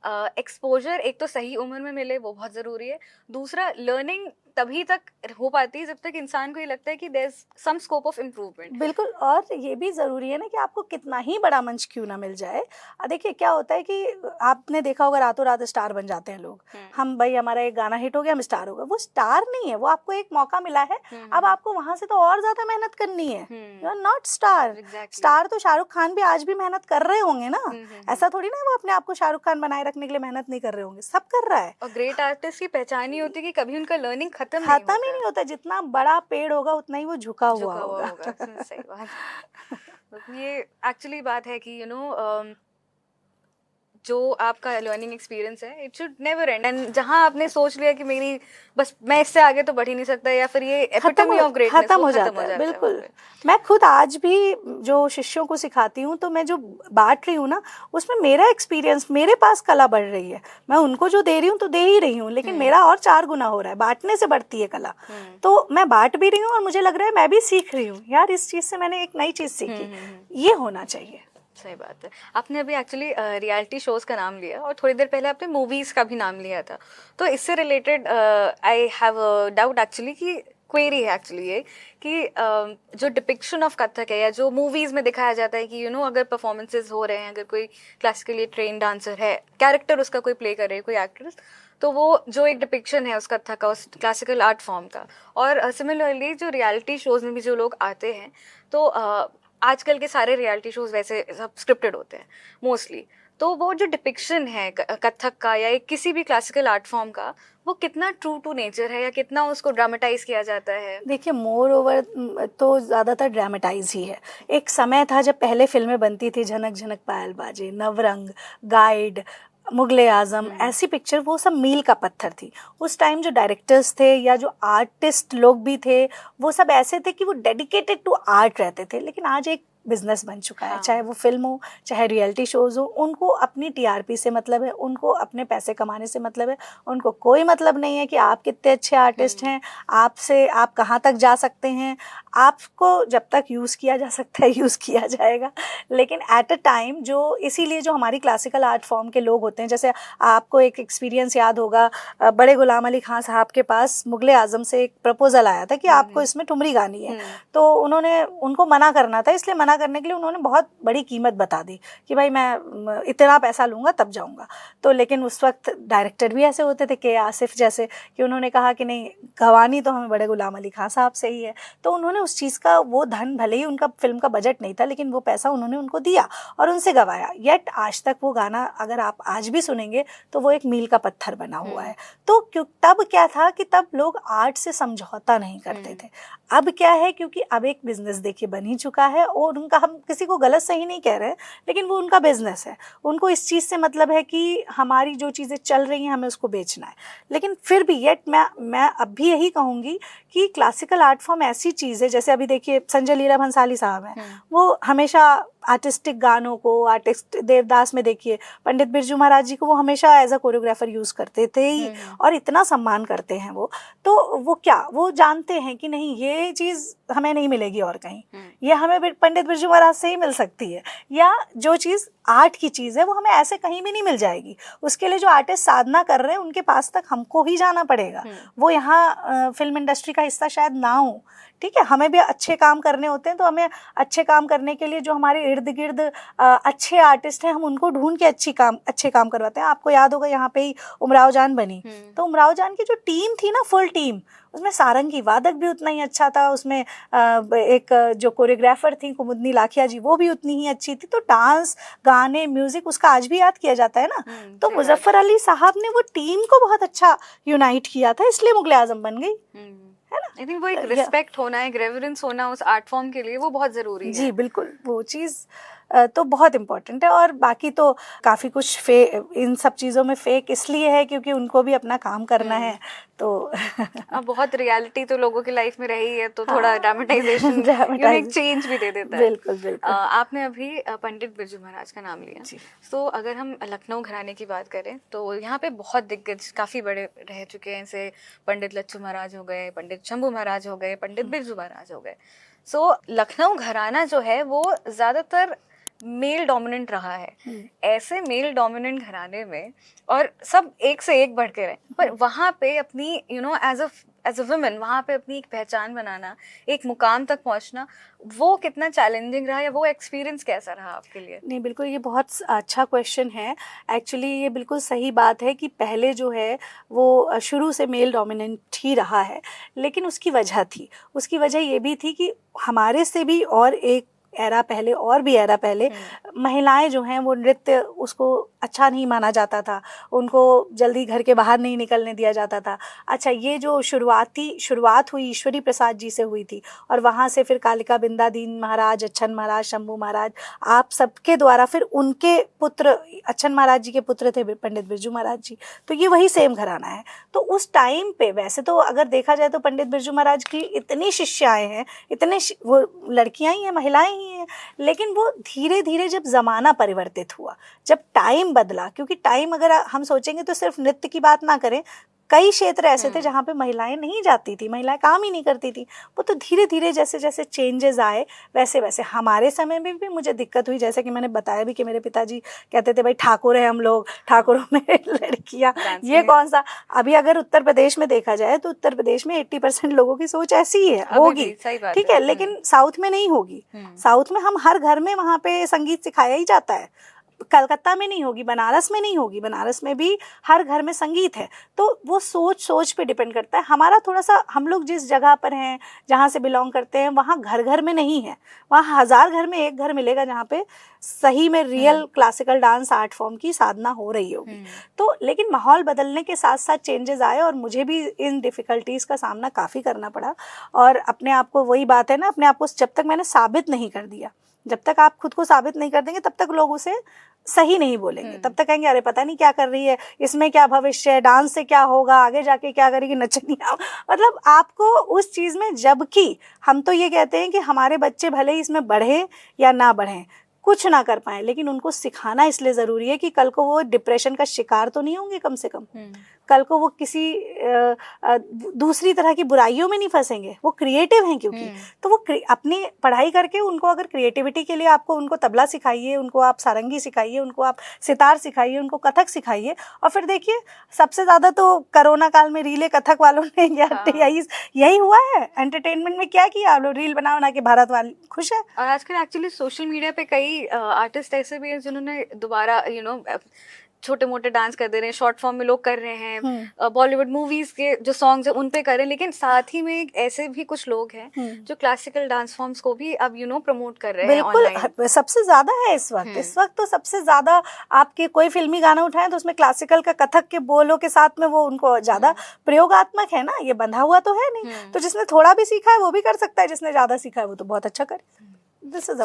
एक्सपोजर एक तो सही उम्र में मिले वो बहुत ज़रूरी है, दूसरा लर्निंग तभी तक हो पाती है जब तक इंसान को ये लगता है कि there is some scope of improvement. बिल्कुल, और ये भी ज़रूरी है ना कि आपको कितना ही बड़ा मंच क्यों ना मिल जाए। देखिए क्या होता है कि आपने देखा होगा रातों रात स्टार बन जाते हैं लोग। हम भाई हमारा एक गाना हिट हो गया हम स्टार हो गए, वो स्टार नहीं है, वो आपको एक मौका मिला है, अब आपको वहाँ से तो और ज़्यादा मेहनत करनी है। You are not star. Star तो शाहरुख खान भी आज भी मेहनत कर रहे होंगे ना, ऐसा थोड़ी ना वो अपने आप को शाहरुख खान बनाए रखने के लिए मेहनत नहीं कर रहे होंगे, सब कर रहा है। और ग्रेट आर्टिस्ट की पहचान ही होती है कि कभी उनका लर्निंग खत्म ही नहीं होता, जितना बड़ा पेड़ होगा उतना ही वो झुका हुआ होगा। सही बात। ये एक्चुअली बात है कि जो आपका लर्निंग एक्सपीरियंस है it should never and, and जहां आपने सोच लिया कि मेरी बस मैं इससे आगे तो बढ़ ही नहीं सकता या फिर ये एपिटमी ऑफ ग्रेटनेस खत्म हो जाता है। बिल्कुल, मैं खुद आज भी जो शिष्यों को सिखाती हूँ तो मैं जो बांट रही हूँ ना उसमें मेरा एक्सपीरियंस, मेरे पास कला बढ़ रही है, मैं उनको जो दे रही हूँ तो दे ही रही हूँ, लेकिन मेरा और 4 गुना हो रहा है, बांटने से बढ़ती है कला। तो मैं बांट भी रही हूँ और मुझे लग रहा है मैं भी सीख रही हूँ, यार इस चीज़ से मैंने एक नई चीज़ सीखी, ये होना चाहिए। सही बात है। आपने अभी एक्चुअली रियलिटी शोज का नाम लिया और थोड़ी देर पहले आपने मूवीज का भी नाम लिया था, तो इससे related I have a doubt actually कि क्वेरी है एक्चुअली ये कि जो डिपिक्शन ऑफ कथक है या जो मूवीज में दिखाया जाता है कि अगर परफॉर्मेंसेज हो रहे हैं, अगर कोई क्लासिकली ट्रेन डांसर है, कैरेक्टर उसका कोई प्ले कर रहे हैं, कोई एक्ट्रेस, तो वो जो एक डिपिक्शन है उस कथक का, उस क्लासिकल आर्ट फॉर्म का, और सिमिलरली जो रियलिटी शोज में भी जो लोग आते हैं, तो आजकल के सारे रियलिटी शोज वैसे सब स्क्रिप्टेड होते हैं मोस्टली, तो वो जो डिपिक्शन है कथक का या किसी भी क्लासिकल आर्ट फॉर्म का, वो कितना ट्रू टू नेचर है या कितना उसको ड्रामेटाइज किया जाता है? देखिए मोर ओवर तो ज़्यादातर ड्रामेटाइज ही है। एक समय था जब पहले फिल्में बनती थी, झनक झनक पायल बाजे, नवरंग, गाइड, मुगले आजम, ऐसी पिक्चर, वो सब मील का पत्थर थी। उस टाइम जो डायरेक्टर्स थे या जो आर्टिस्ट लोग भी थे वो सब ऐसे थे कि वो डेडिकेटेड टू आर्ट रहते थे, लेकिन आज एक बिजनेस बन चुका है। चाहे वो फिल्म हो चाहे रियलिटी शोज हो, उनको अपनी टीआरपी से मतलब है, उनको अपने पैसे कमाने से मतलब है, उनको कोई मतलब नहीं है कि आप कितने अच्छे आर्टिस्ट हैं, आपसे आप कहाँ तक जा सकते हैं। आपको जब तक यूज़ किया जा सकता है यूज़ किया जाएगा, लेकिन एट अ टाइम जो इसीलिए जो हमारी क्लासिकल आर्ट फॉर्म के लोग होते हैं, जैसे आपको एक एक्सपीरियंस याद होगा, बड़े गुलाम अली खान साहब के पास मुगले आजम से एक प्रपोजल आया था कि आपको इसमें ठुमरी गानी है, तो उनको मना करना था, इसलिए मना मना करने के लिए उन्होंने बहुत बड़ी कीमत बता दी कि भाई मैं इतना पैसा लूँगा तब जाऊँगा। तो लेकिन उस वक्त डायरेक्टर भी ऐसे होते थे के आसिफ जैसे, कि उन्होंने कहा कि नहीं, गवानी तो हमें बड़े गुलाम अली खां साहब से ही है। तो उन्होंने उस चीज़ का वो धन, भले ही उनका फिल्म का बजट नहीं था, लेकिन वो पैसा उन्होंने उनको दिया और उनसे गवाया। येट आज तक वो गाना अगर आप आज भी सुनेंगे तो वो एक मील का पत्थर बना हुआ है। तो क्यों, तब क्या था कि तब लोग आर्ट से समझौता नहीं करते थे। अब क्या है, क्योंकि अब एक बिजनेस देखिए बन ही चुका है और उनका, हम किसी को गलत सही नहीं कह रहे हैं, लेकिन वो उनका बिजनेस है। उनको इस चीज़ से मतलब है कि हमारी जो चीज़ें चल रही हैं हमें उसको बेचना है। लेकिन फिर भी येट मैं अब भी यही कहूँगी कि क्लासिकल आर्ट फॉर्म ऐसी चीज़ है, जैसे अभी देखिए संजय लीला भंसाली साहब हैं, वो हमेशा आर्टिस्टिक गानों को, आर्टिस्ट देवदास में देखिए पंडित बिरजू महाराज जी को वो हमेशा एज अ कोरियोग्राफर यूज़ करते थे ही, और इतना सम्मान करते हैं वो। तो वो क्या, वो जानते हैं कि नहीं, ये चीज़ हमें नहीं मिलेगी और कहीं, ये हमें पंडित बिरजू महाराज से ही मिल सकती है, या जो चीज़ आर्ट की चीज़ है वो हमें ऐसे कहीं भी नहीं मिल जाएगी। उसके लिए जो आर्टिस्ट साधना कर रहे हैं उनके पास तक हमको ही जाना पड़ेगा। वो यहाँ फिल्म इंडस्ट्री का हिस्सा शायद ना हो, ठीक है, हमें भी अच्छे काम करने होते हैं, तो हमें अच्छे काम करने के लिए जो हमारे इर्द गिर्द अच्छे आर्टिस्ट हैं, हम उनको ढूंढ के अच्छे काम करवाते हैं। आपको याद होगा यहाँ पे ही उमराव जान बनी, तो उमराव जान की जो टीम थी ना, फुल टीम, उसमें सारंगी वादक भी उतना ही अच्छा था, उसमें एक जो कोरियोग्राफर थी कुमुदनी लाखिया जी, वो भी उतनी ही अच्छी थी। तो डांस, गाने, म्यूजिक, उसका आज भी याद किया जाता है ना। तो मुजफ्फर अली साहब ने वो टीम को बहुत अच्छा यूनाइट किया था, इसलिए मुगले आजम बन गई, है ना। आई थिंक वो एक रिस्पेक्ट होना, एक रेवरेंस होना उस आर्ट फॉर्म के लिए, वो बहुत ज़रूरी है। जी बिल्कुल, वो चीज़ तो बहुत इम्पोर्टेंट है। और बाकी तो काफ़ी कुछ इन सब चीज़ों में फेक इसलिए है क्योंकि उनको भी अपना काम करना है। तो अब बहुत रियलिटी तो लोगों की लाइफ में रही है, तो थोड़ा ड्रामेटाइजेशन, यूनिक चेंज भी दे देता है। बिल्कुल बिल्कुल। आपने अभी पंडित बिरजू महाराज का नाम लिया, तो अगर हम लखनऊ घराने की बात करें तो यहाँ पे बहुत दिग्गज काफ़ी बड़े रह चुके हैं, जैसे पंडित लच्छू महाराज हो गए, पंडित शंभू महाराज हो गए, पंडित बिरजू महाराज हो गए। सो लखनऊ घराना जो है वो ज़्यादातर मेल डोमिनेंट रहा है। ऐसे मेल डोमिनेंट घराने में, और सब एक से एक बढ़ के रहे, पर वहाँ पे अपनी एज अ वुमेन वहाँ पे अपनी एक पहचान बनाना, एक मुकाम तक पहुँचना, वो कितना चैलेंजिंग रहा, या वो एक्सपीरियंस कैसा रहा आपके लिए? नहीं बिल्कुल, ये बहुत अच्छा क्वेश्चन है। एक्चुअली ये बिल्कुल सही बात है कि पहले जो है वो शुरू से मेल डोमिनेंट ही रहा है, लेकिन उसकी वजह थी। उसकी वजह ये भी थी कि हमारे से भी और एक एरा पहले, और भी एरा पहले, महिलाएं जो हैं वो नृत्य, उसको अच्छा नहीं माना जाता था, उनको जल्दी घर के बाहर नहीं निकलने दिया जाता था। अच्छा, ये जो शुरुआत हुई ईश्वरी प्रसाद जी से हुई थी, और वहाँ से फिर कालिका बिंदादीन महाराज, अच्छन महाराज, शंभू महाराज, आप सबके द्वारा, फिर उनके पुत्र, अच्छन महाराज जी के पुत्र थे पंडित बिरजू महाराज जी, तो ये वही सेम घराना है। तो उस टाइम पे वैसे तो अगर देखा जाए तो पंडित बिरजू महाराज की इतनी शिष्याएं हैं, इतने वो लड़कियां ही हैं, महिलाएं ही हैं, लेकिन वो धीरे धीरे जब ज़माना परिवर्तित हुआ, जब टाइम बदला, क्योंकि टाइम अगर हम सोचेंगे तो सिर्फ नृत्य की बात ना करें, कई क्षेत्र ऐसे थे जहाँ पे महिलाएं नहीं जाती थी, महिलाएं काम ही नहीं करती थी। वो तो धीरे धीरे जैसे जैसे चेंजेस आए वैसे वैसे हमारे समय में भी मुझे दिक्कत हुई, जैसे कि मैंने बताया भी कि मेरे पिताजी कहते थे भाई ठाकुर है हम लोग, ठाकुरों में लड़कियाँ, ये कौन सा। अभी अगर उत्तर प्रदेश में देखा जाए तो उत्तर प्रदेश में 80% लोगों की सोच ऐसी ही है, होगी, ठीक है, लेकिन साउथ में नहीं होगी। साउथ में हम हर घर में वहाँ पे संगीत सिखाया ही जाता है। कलकत्ता में नहीं होगी, बनारस में नहीं होगी, बनारस में भी हर घर में संगीत है। तो वो सोच पे डिपेंड करता है। हमारा थोड़ा सा, हम लोग जिस जगह पर हैं, जहाँ से बिलोंग करते हैं, वहाँ घर घर में नहीं है, वहाँ 1000 घर में एक घर मिलेगा जहाँ पे सही में real classical dance art form की साधना हो रही होगी। तो लेकिन माहौल बदलने के साथ साथ चेंजेस आए, और मुझे भी इन डिफ़िकल्टीज़ का सामना काफ़ी करना पड़ा। और अपने आप को, वही बात है ना, अपने आप को जब तक मैंने साबित नहीं कर दिया, जब तक आप खुद को साबित नहीं कर देंगे तब तक लोग उसे सही नहीं बोलेंगे। तब तक कहेंगे अरे पता नहीं क्या कर रही है, इसमें क्या भविष्य है, डांस से क्या होगा, आगे जाके क्या करेगी, नचनिया। मतलब आपको उस चीज़ में, जबकि हम तो ये कहते हैं कि हमारे बच्चे भले ही इसमें बढ़ें या ना बढ़ें, कुछ ना कर पाए, लेकिन उनको सिखाना इसलिए ज़रूरी है कि कल को वो डिप्रेशन का शिकार तो नहीं होंगे, कम से कम कल को वो किसी दूसरी तरह की बुराइयों में नहीं फंसेंगे, वो क्रिएटिव हैं क्योंकि, तो वो अपनी पढ़ाई करके उनको अगर क्रिएटिविटी के लिए आपको उनको तबला सिखाइए, उनको आप सारंगी सिखाइए, उनको आप सितार सिखाइए, उनको कथक सिखाइए। और फिर देखिए सबसे ज़्यादा तो कोरोना काल में रीले कथक वालों ने यही हुआ है, एंटरटेनमेंट में क्या किया, आप लोग रील बना के भारत वाले खुश है। और आजकल एक्चुअली सोशल मीडिया पे कई आर्टिस्ट ऐसे भी हैं जिन्होंने दोबारा छोटे मोटे डांस कर दे रहे हैं, शॉर्ट फॉर्म में लोग कर रहे हैं, बॉलीवुड मूवीज के जो सॉन्ग्स हैं उन पे कर रहे हैं, लेकिन साथ ही में ऐसे भी कुछ लोग हैं जो क्लासिकल डांस फॉर्म्स को भी अब प्रमोट कर रहे हैं ऑनलाइन। बिल्कुल सबसे ज्यादा है इस वक्त तो सबसे ज्यादा आपके कोई फिल्मी गाना उठाएं तो उसमें क्लासिकल का कथक के बोलों के साथ में वो उनको ज्यादा प्रयोगात्मक है ना, ये बंधा हुआ तो है नहीं। तो जिसने थोड़ा भी सीखा है वो भी कर सकता है, जिसने ज्यादा सीखा है वो तो बहुत अच्छा करे।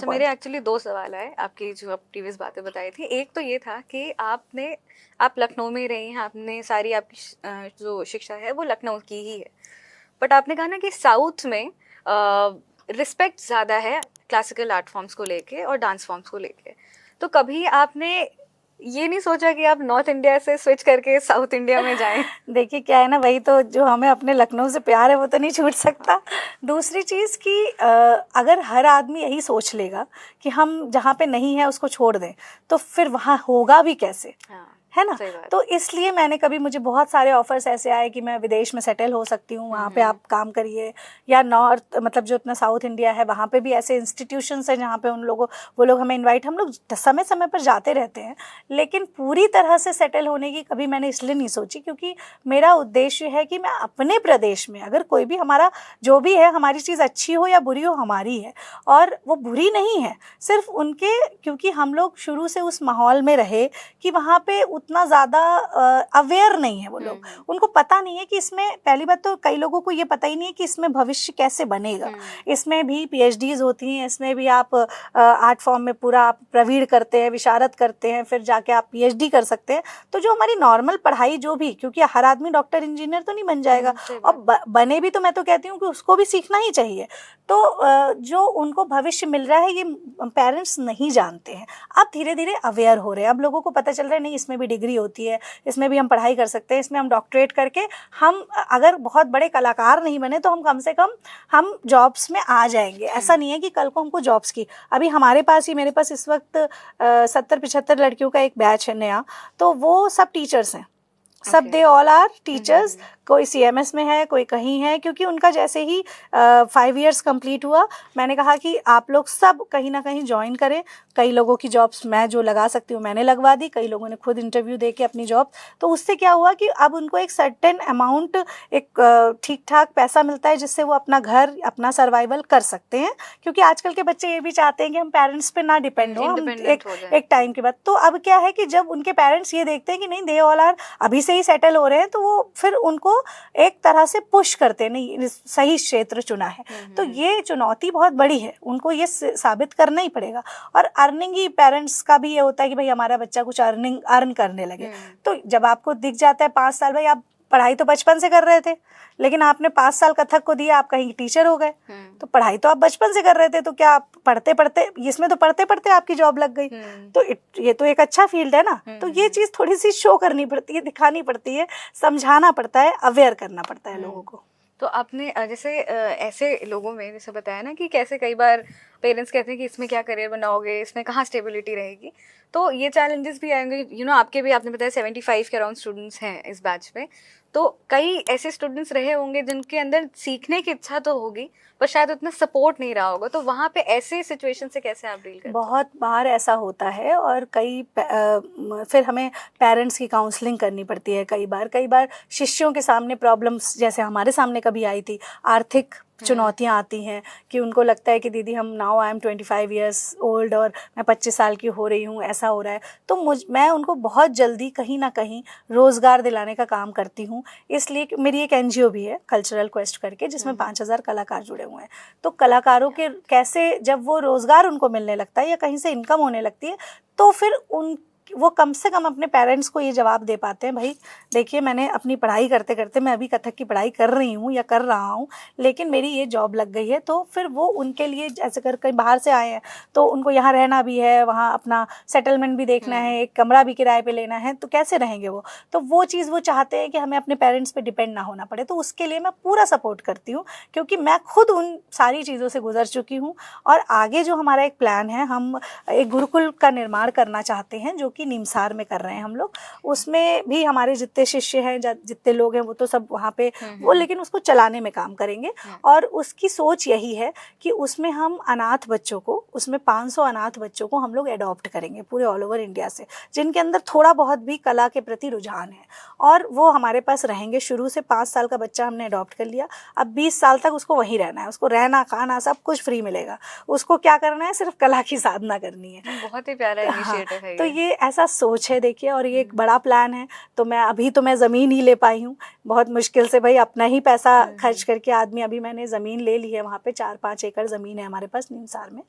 मेरे एक्चुअली 2 सवाल है आपकी जो आप प्रीवियस बातें बताई थी। एक तो ये था कि आप लखनऊ में रही हैं, आपने सारी आपकी जो शिक्षा है वो लखनऊ की ही है, बट आपने कहा ना कि साउथ में रिस्पेक्ट ज़्यादा है क्लासिकल आर्ट फॉर्म्स को लेके और डांस फॉर्म्स को लेके, तो कभी आपने ये नहीं सोचा कि आप नॉर्थ इंडिया से स्विच करके साउथ इंडिया में जाएं? देखिए क्या है ना, वही तो जो हमें अपने लखनऊ से प्यार है वो तो नहीं छूट सकता। दूसरी चीज़ कि अगर हर आदमी यही सोच लेगा कि हम जहाँ पे नहीं है उसको छोड़ दें, तो फिर वहाँ होगा भी कैसे, है ना। तो इसलिए मैंने कभी, मुझे बहुत सारे ऑफर्स ऐसे आए कि मैं विदेश में सेटल हो सकती हूँ, वहाँ पे आप काम करिए, या नॉर्थ मतलब जो अपना साउथ इंडिया है वहाँ पे भी ऐसे इंस्टीट्यूशंस हैं जहाँ पे वो लोग हमें इनवाइट, हम लोग समय समय पर जाते रहते हैं, लेकिन पूरी तरह से सेटल होने की कभी मैंने इसलिए नहीं सोची, क्योंकि मेरा उद्देश्य है कि मैं अपने प्रदेश में, अगर कोई भी हमारा जो भी है, हमारी चीज़ अच्छी हो या बुरी हो, हमारी है और वो बुरी नहीं है, सिर्फ उनके, क्योंकि हम लोग शुरू से उस माहौल में रहे कि वहाँ पे उतना ज़्यादा अवेयर नहीं है वो लोग, उनको पता नहीं है कि इसमें, पहली बात तो कई लोगों को ये पता ही नहीं है कि इसमें भविष्य कैसे बनेगा। इसमें भी PhDs होती हैं, इसमें भी आप आर्ट फॉर्म में पूरा आप प्रवीण करते हैं, विशारद करते हैं, फिर जाके आप PhD कर सकते हैं। तो जो हमारी नॉर्मल पढ़ाई जो भी, क्योंकि हर आदमी डॉक्टर इंजीनियर तो नहीं बन जाएगा, और बने भी तो मैं तो कहती हूँ कि उसको भी सीखना ही चाहिए। तो जो उनको भविष्य मिल रहा है ये पेरेंट्स नहीं जानते हैं। अब धीरे धीरे अवेयर हो रहे हैं, अब लोगों को पता चल रहा है नहीं इसमें भी डिग्री होती है, इसमें भी हम पढ़ाई कर सकते हैं, इसमें हम डॉक्टरेट करके हम अगर बहुत बड़े कलाकार नहीं बने तो हम कम से कम हम जॉब्स में आ जाएंगे। ऐसा नहीं है कि कल को हमको जॉब्स की, अभी हमारे पास ही, मेरे पास इस वक्त 70-75 लड़कियों का एक बैच है नया, तो वो सब टीचर्स हैं, सब दे ऑल आर टीचर्स। कोई CMS में है, कोई कहीं है, क्योंकि उनका जैसे ही 5 years कंप्लीट हुआ, मैंने कहा कि आप लोग सब कहीं ना कहीं ज्वाइन करें। कई लोगों की जॉब्स मैं जो लगा सकती हूँ मैंने लगवा दी, कई लोगों ने खुद इंटरव्यू दे के अपनी जॉब, तो उससे क्या हुआ कि अब उनको एक सर्टेन अमाउंट, एक ठीक ठाक पैसा मिलता है जिससे वो अपना घर, अपना सर्वाइवल कर सकते हैं। क्योंकि आजकल के बच्चे ये भी चाहते हैं कि हम पेरेंट्स पे ना डिपेंड हो, हम एक टाइम के बाद। तो अब क्या है कि जब उनके पेरेंट्स ये देखते हैं कि नहीं दे ऑल आर अभी से ही सेटल हो रहे हैं, तो वो फिर उनको एक तरह से पुश करते, नहीं सही क्षेत्र चुना है। तो ये चुनौती बहुत बड़ी है, उनको ये साबित करना ही पड़ेगा। और अर्निंग ही, पेरेंट्स का भी ये होता है कि भाई हमारा बच्चा कुछ अर्न करने लगे। तो जब आपको दिख जाता है 5 साल, भाई आप पढ़ाई तो बचपन से कर रहे थे, लेकिन आपने 5 साल कथक को दिया, आप कहीं टीचर हो गए, तो पढ़ाई तो आप बचपन से कर रहे थे, तो क्या आप पढ़ते पढ़ते, इसमें तो पढ़ते पढ़ते आपकी जॉब लग गई, तो ये तो एक अच्छा फील्ड है ना। तो ये चीज़ थोड़ी सी शो करनी पड़ती है, दिखानी पड़ती है, समझाना पड़ता है, अवेयर करना पड़ता है लोगों को। तो आपने जैसे ऐसे लोगों में जैसे बताया ना कि कैसे कई बार पेरेंट्स कहते हैं कि इसमें क्या करियर बनाओगे, इसमें कहाँ स्टेबिलिटी रहेगी, तो ये चैलेंजेस भी आएंगे। आपके भी, आपने बताया 75 के अराउंड स्टूडेंट्स हैं इस बैच में, तो कई ऐसे स्टूडेंट्स रहे होंगे जिनके अंदर सीखने की इच्छा तो होगी पर शायद उतना सपोर्ट नहीं रहा होगा, तो वहाँ पे ऐसे सिचुएशन से कैसे आप डील करते हैं? बहुत बार ऐसा होता है, और फिर हमें पेरेंट्स की काउंसलिंग करनी पड़ती है। कई बार शिष्यों के सामने प्रॉब्लम्स, जैसे हमारे सामने कभी आई थी, आर्थिक चुनौतियाँ आती हैं कि उनको लगता है कि दीदी हम now I am 25 years old और मैं 25 साल की हो रही हूँ, ऐसा हो रहा है। तो मैं उनको बहुत जल्दी कहीं ना कहीं रोज़गार दिलाने का काम करती हूँ। इसलिए मेरी एक NGO भी है, कल्चरल क्वेस्ट करके, जिसमें 5000 कलाकार जुड़े हुए हैं। तो कलाकारों के कैसे, जब वो रोज़गार उनको मिलने लगता है या कहीं से इनकम होने लगती है, तो फिर वो कम से कम अपने पेरेंट्स को ये जवाब दे पाते हैं, भाई देखिए मैंने अपनी पढ़ाई करते करते, मैं अभी कथक की पढ़ाई कर रही हूँ या कर रहा हूँ, लेकिन मेरी ये जॉब लग गई है, तो फिर वो उनके लिए जैसे कर कहीं बाहर से आए हैं तो उनको यहाँ रहना भी है, वहाँ अपना सेटलमेंट भी देखना है, एक कमरा भी किराए पे लेना है, तो कैसे रहेंगे वो, तो वो चीज़ वो चाहते हैं कि हमें अपने पेरेंट्स पे डिपेंड ना होना पड़े। तो उसके लिए मैं पूरा सपोर्ट करती हूँ, क्योंकि मैं खुद उन सारी चीज़ों से गुजर चुकी हूँ। और आगे जो हमारा एक प्लान है, हम एक गुरुकुल का निर्माण करना चाहते हैं, जो कि निमसार में कर रहे हैं हम लोग। उसमें भी हमारे जितने शिष्य हैं, जितने लोग हैं, वो तो सब वहाँ पे वो, लेकिन उसको चलाने में काम करेंगे। और उसकी सोच यही है कि उसमें हम अनाथ बच्चों को, उसमें 500 अनाथ बच्चों को हम लोग एडॉप्ट करेंगे पूरे ऑल ओवर इंडिया से, जिनके अंदर थोड़ा बहुत भी कला के प्रति रुझान है, और वो हमारे पास रहेंगे। शुरू से 5 साल का बच्चा हमने अडॉप्ट कर लिया, अब 20 साल तक उसको वहीं रहना है, उसको रहना खाना सब कुछ फ्री मिलेगा, उसको क्या करना है, सिर्फ कला की साधना करनी है। बहुत ही प्यारा इनिशिएटिव है तो ये ऐसा सोच है देखिए, और ये एक बड़ा प्लान है। तो मैं ज़मीन ही ले पाई हूँ बहुत मुश्किल से, भाई अपना ही पैसा खर्च करके आदमी, अभी मैंने ज़मीन ले ली है वहाँ पे, 4-5 एकड़ ज़मीन है हमारे पास निमसार में।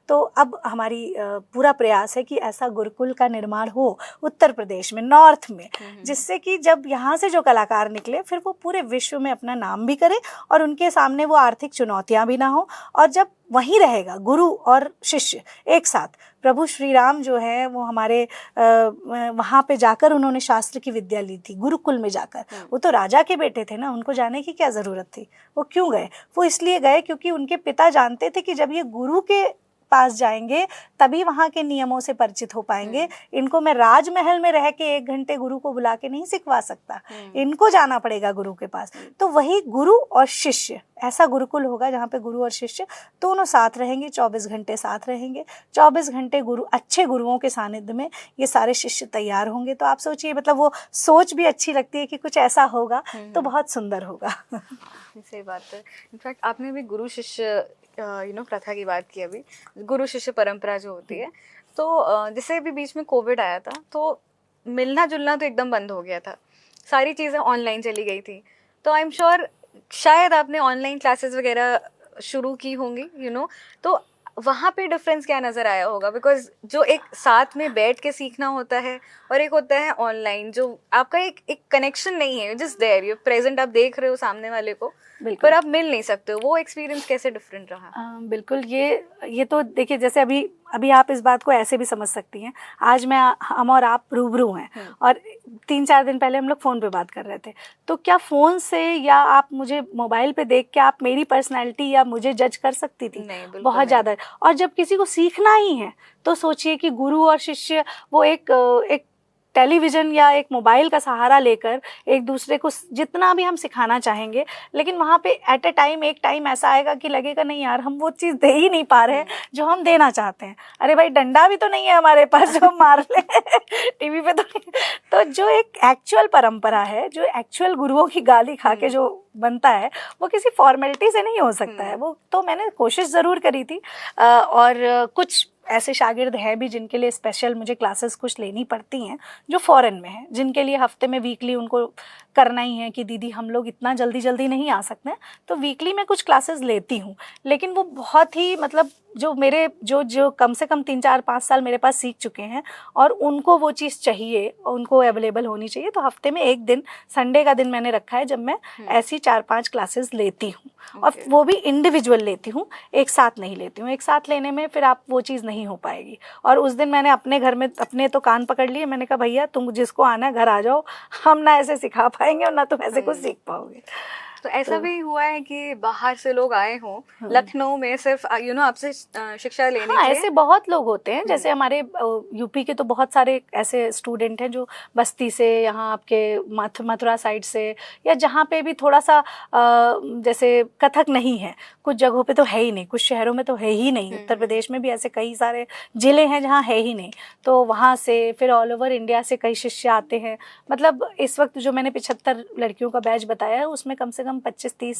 तो अब हमारी पूरा प्रयास है कि ऐसा गुरुकुल का निर्माण हो उत्तर प्रदेश में, नॉर्थ में, जिससे कि जब यहाँ से जो कलाकार निकले फिर वो पूरे विश्व में अपना नाम भी करे, और उनके सामने वो आर्थिक चुनौतियाँ भी ना हो। और जब वहीं रहेगा गुरु और शिष्य एक साथ, प्रभु श्री राम जो है वो हमारे वहाँ पे जाकर उन्होंने शास्त्र की विद्या ली थी, गुरुकुल में जाकर। वो तो राजा के बेटे थे ना, उनको जाने की क्या ज़रूरत थी, वो क्यों गए? वो इसलिए गए क्योंकि उनके पिता जानते थे कि जब ये गुरु के पास जाएंगे तभी वहाँ के नियमों से परिचित हो पाएंगे। इनको मैं राजमहल में रह के 1 घंटे गुरु को बुला के नहीं सिखवा सकता, इनको जाना पड़ेगा गुरु के पास। तो वही गुरु और शिष्य, ऐसा गुरुकुल होगा जहाँ पे गुरु और शिष्य दोनों साथ रहेंगे, 24 घंटे साथ रहेंगे। 24 घंटे गुरु, अच्छे गुरुओं के सानिध्य में ये सारे शिष्य तैयार होंगे। तो आप सोचिए, मतलब वो सोच भी अच्छी लगती है कि कुछ ऐसा होगा तो बहुत सुंदर होगा। सही बात है। इनफैक्ट आपने भी गुरु शिष्य प्रथा की बात की, अभी गुरु शिष्य परंपरा जो होती है, तो जैसे अभी बीच में कोविड आया था तो मिलना जुलना तो एकदम बंद हो गया था, सारी चीज़ें ऑनलाइन चली गई थी। तो आई एम श्योर शायद आपने ऑनलाइन क्लासेस वगैरह शुरू की होंगी, तो वहाँ पे डिफरेंस क्या नज़र आया होगा? बिकॉज जो एक साथ में बैठ के सीखना होता है और एक होता है ऑनलाइन, जो आपका एक कनेक्शन नहीं है, जस्ट देयर यू प्रेजेंट, आप देख रहे हो सामने वाले को पर आप मिल नहीं सकते हो। वो एक्सपीरियंस कैसे डिफरेंट रहा? बिल्कुल, ये तो देखिए, जैसे अभी आप इस बात को ऐसे भी समझ सकती हैं, आज हम और आप रूबरू हैं और 3-4 दिन पहले हम लोग फ़ोन पे बात कर रहे थे, तो क्या फ़ोन से या आप मुझे मोबाइल पे देख के आप मेरी पर्सनैलिटी या मुझे जज कर सकती थी? नहीं, बहुत ज़्यादा। और जब किसी को सीखना ही है तो सोचिए कि गुरु और शिष्य वो एक टेलीविज़न या एक मोबाइल का सहारा लेकर एक दूसरे को जितना भी हम सिखाना चाहेंगे, लेकिन वहाँ पे एट अ टाइम एक टाइम ऐसा आएगा कि लगेगा नहीं यार, हम वो चीज़ दे ही नहीं पा रहे हैं जो हम देना चाहते हैं। अरे भाई, डंडा भी तो नहीं है हमारे पास जो हम मार ले टीवी पे तो नहीं। तो जो एक एक्चुअल परंपरा है, जो एक्चुअल गुरुओं की गाली खा के जो बनता है, वो किसी फॉर्मेलिटी से नहीं हो सकता है। वो तो मैंने कोशिश ज़रूर करी थी, और कुछ ऐसे शागिर्द हैं भी जिनके लिए स्पेशल मुझे क्लासेस कुछ लेनी पड़ती हैं, जो फ़ॉरेन में हैं, जिनके लिए हफ्ते में वीकली उनको करना ही है कि दीदी हम लोग इतना जल्दी नहीं आ सकते हैं, तो वीकली मैं कुछ क्लासेस लेती हूँ। लेकिन वो बहुत ही, मतलब जो मेरे जो कम से कम 3-4-5 साल मेरे पास सीख चुके हैं और उनको वो चीज़ चाहिए, उनको अवेलेबल होनी चाहिए, तो हफ्ते में एक दिन, संडे का दिन मैंने रखा है जब मैं ऐसी 4-5 क्लासेस लेती हूँ। और वो भी इंडिविजुअल लेती हूँ, एक साथ नहीं लेती हूँ। एक साथ लेने में फिर आप वो चीज़ नहीं हो पाएगी। और उस दिन मैंने अपने घर में अपने तो कान पकड़ लिए, मैंने कहा भैया तुम जिसको आना है घर आ जाओ, हम ना ऐसे सिखा पाएंगे और ना तुम ऐसे कुछ सीख पाओगे। तो ऐसा भी हुआ है कि बाहर से लोग आए हों लखनऊ में सिर्फ आपसे शिक्षा लेने के लिए? ऐसे बहुत लोग होते हैं, जैसे हमारे यूपी के तो बहुत सारे ऐसे स्टूडेंट हैं जो बस्ती से, यहाँ आपके मथुरा साइड से, या जहाँ पे भी थोड़ा सा जैसे कथक नहीं है, कुछ जगहों पे तो है ही नहीं, कुछ शहरों में तो है ही नहीं। उत्तर प्रदेश में भी ऐसे कई सारे ज़िले हैं जहाँ है ही नहीं, तो वहाँ से फिर ऑल ओवर इंडिया से कई शिष्य आते हैं। मतलब इस वक्त जो मैंने 75 लड़कियों का बैच बताया है, उसमें कम से कम 25-30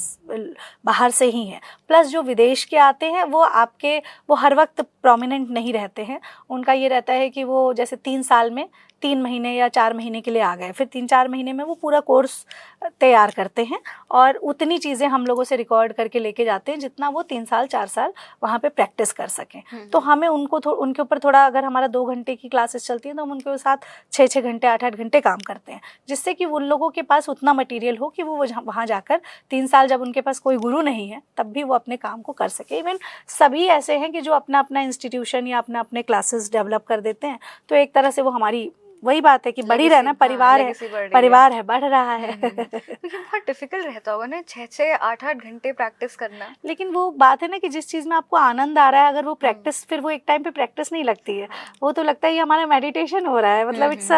बाहर से ही हैं। प्लस जो विदेश के आते हैं वो हर वक्त प्रोमिनेंट नहीं रहते हैं। उनका ये रहता है कि वो जैसे 3 साल में 3 महीने या 4 महीने के लिए आ गए, फिर 3-4 महीने में वो पूरा कोर्स तैयार करते हैं और उतनी चीज़ें हम लोगों से रिकॉर्ड करके लेके जाते हैं जितना वो 3 साल 4 साल वहाँ पे प्रैक्टिस कर सकें। तो हमें उनके ऊपर थोड़ा, अगर हमारा 2 घंटे की क्लासेस चलती हैं तो हम उनके साथ 6-6 घंटे 8-8 घंटे काम करते हैं, जिससे कि उन लोगों के पास उतना मटेरियल हो कि वो वहाँ जाकर 3 साल, जब उनके पास कोई गुरु नहीं है तब भी वो अपने काम को कर सके। इवन सभी ऐसे हैं कि जो अपना अपना इंस्टीट्यूशन या अपने अपने क्लासेस डेवलप कर देते हैं, तो एक तरह से वो हमारी वही बात है कि बढ़ी रहना, परिवार है, परिवार है, बढ़ रहा है। लेकिन बहुत डिफिकल्ट रहता होगा ना 6-6 8-8 घंटे प्रैक्टिस करना। लेकिन वो बात है ना कि जिस चीज़ में आपको आनंद आ रहा है, अगर वो प्रैक्टिस, फिर वो एक टाइम पे प्रैक्टिस नहीं लगती है, वो तो लगता है ये हमारा मेडिटेशन हो रहा है, मतलब इट्स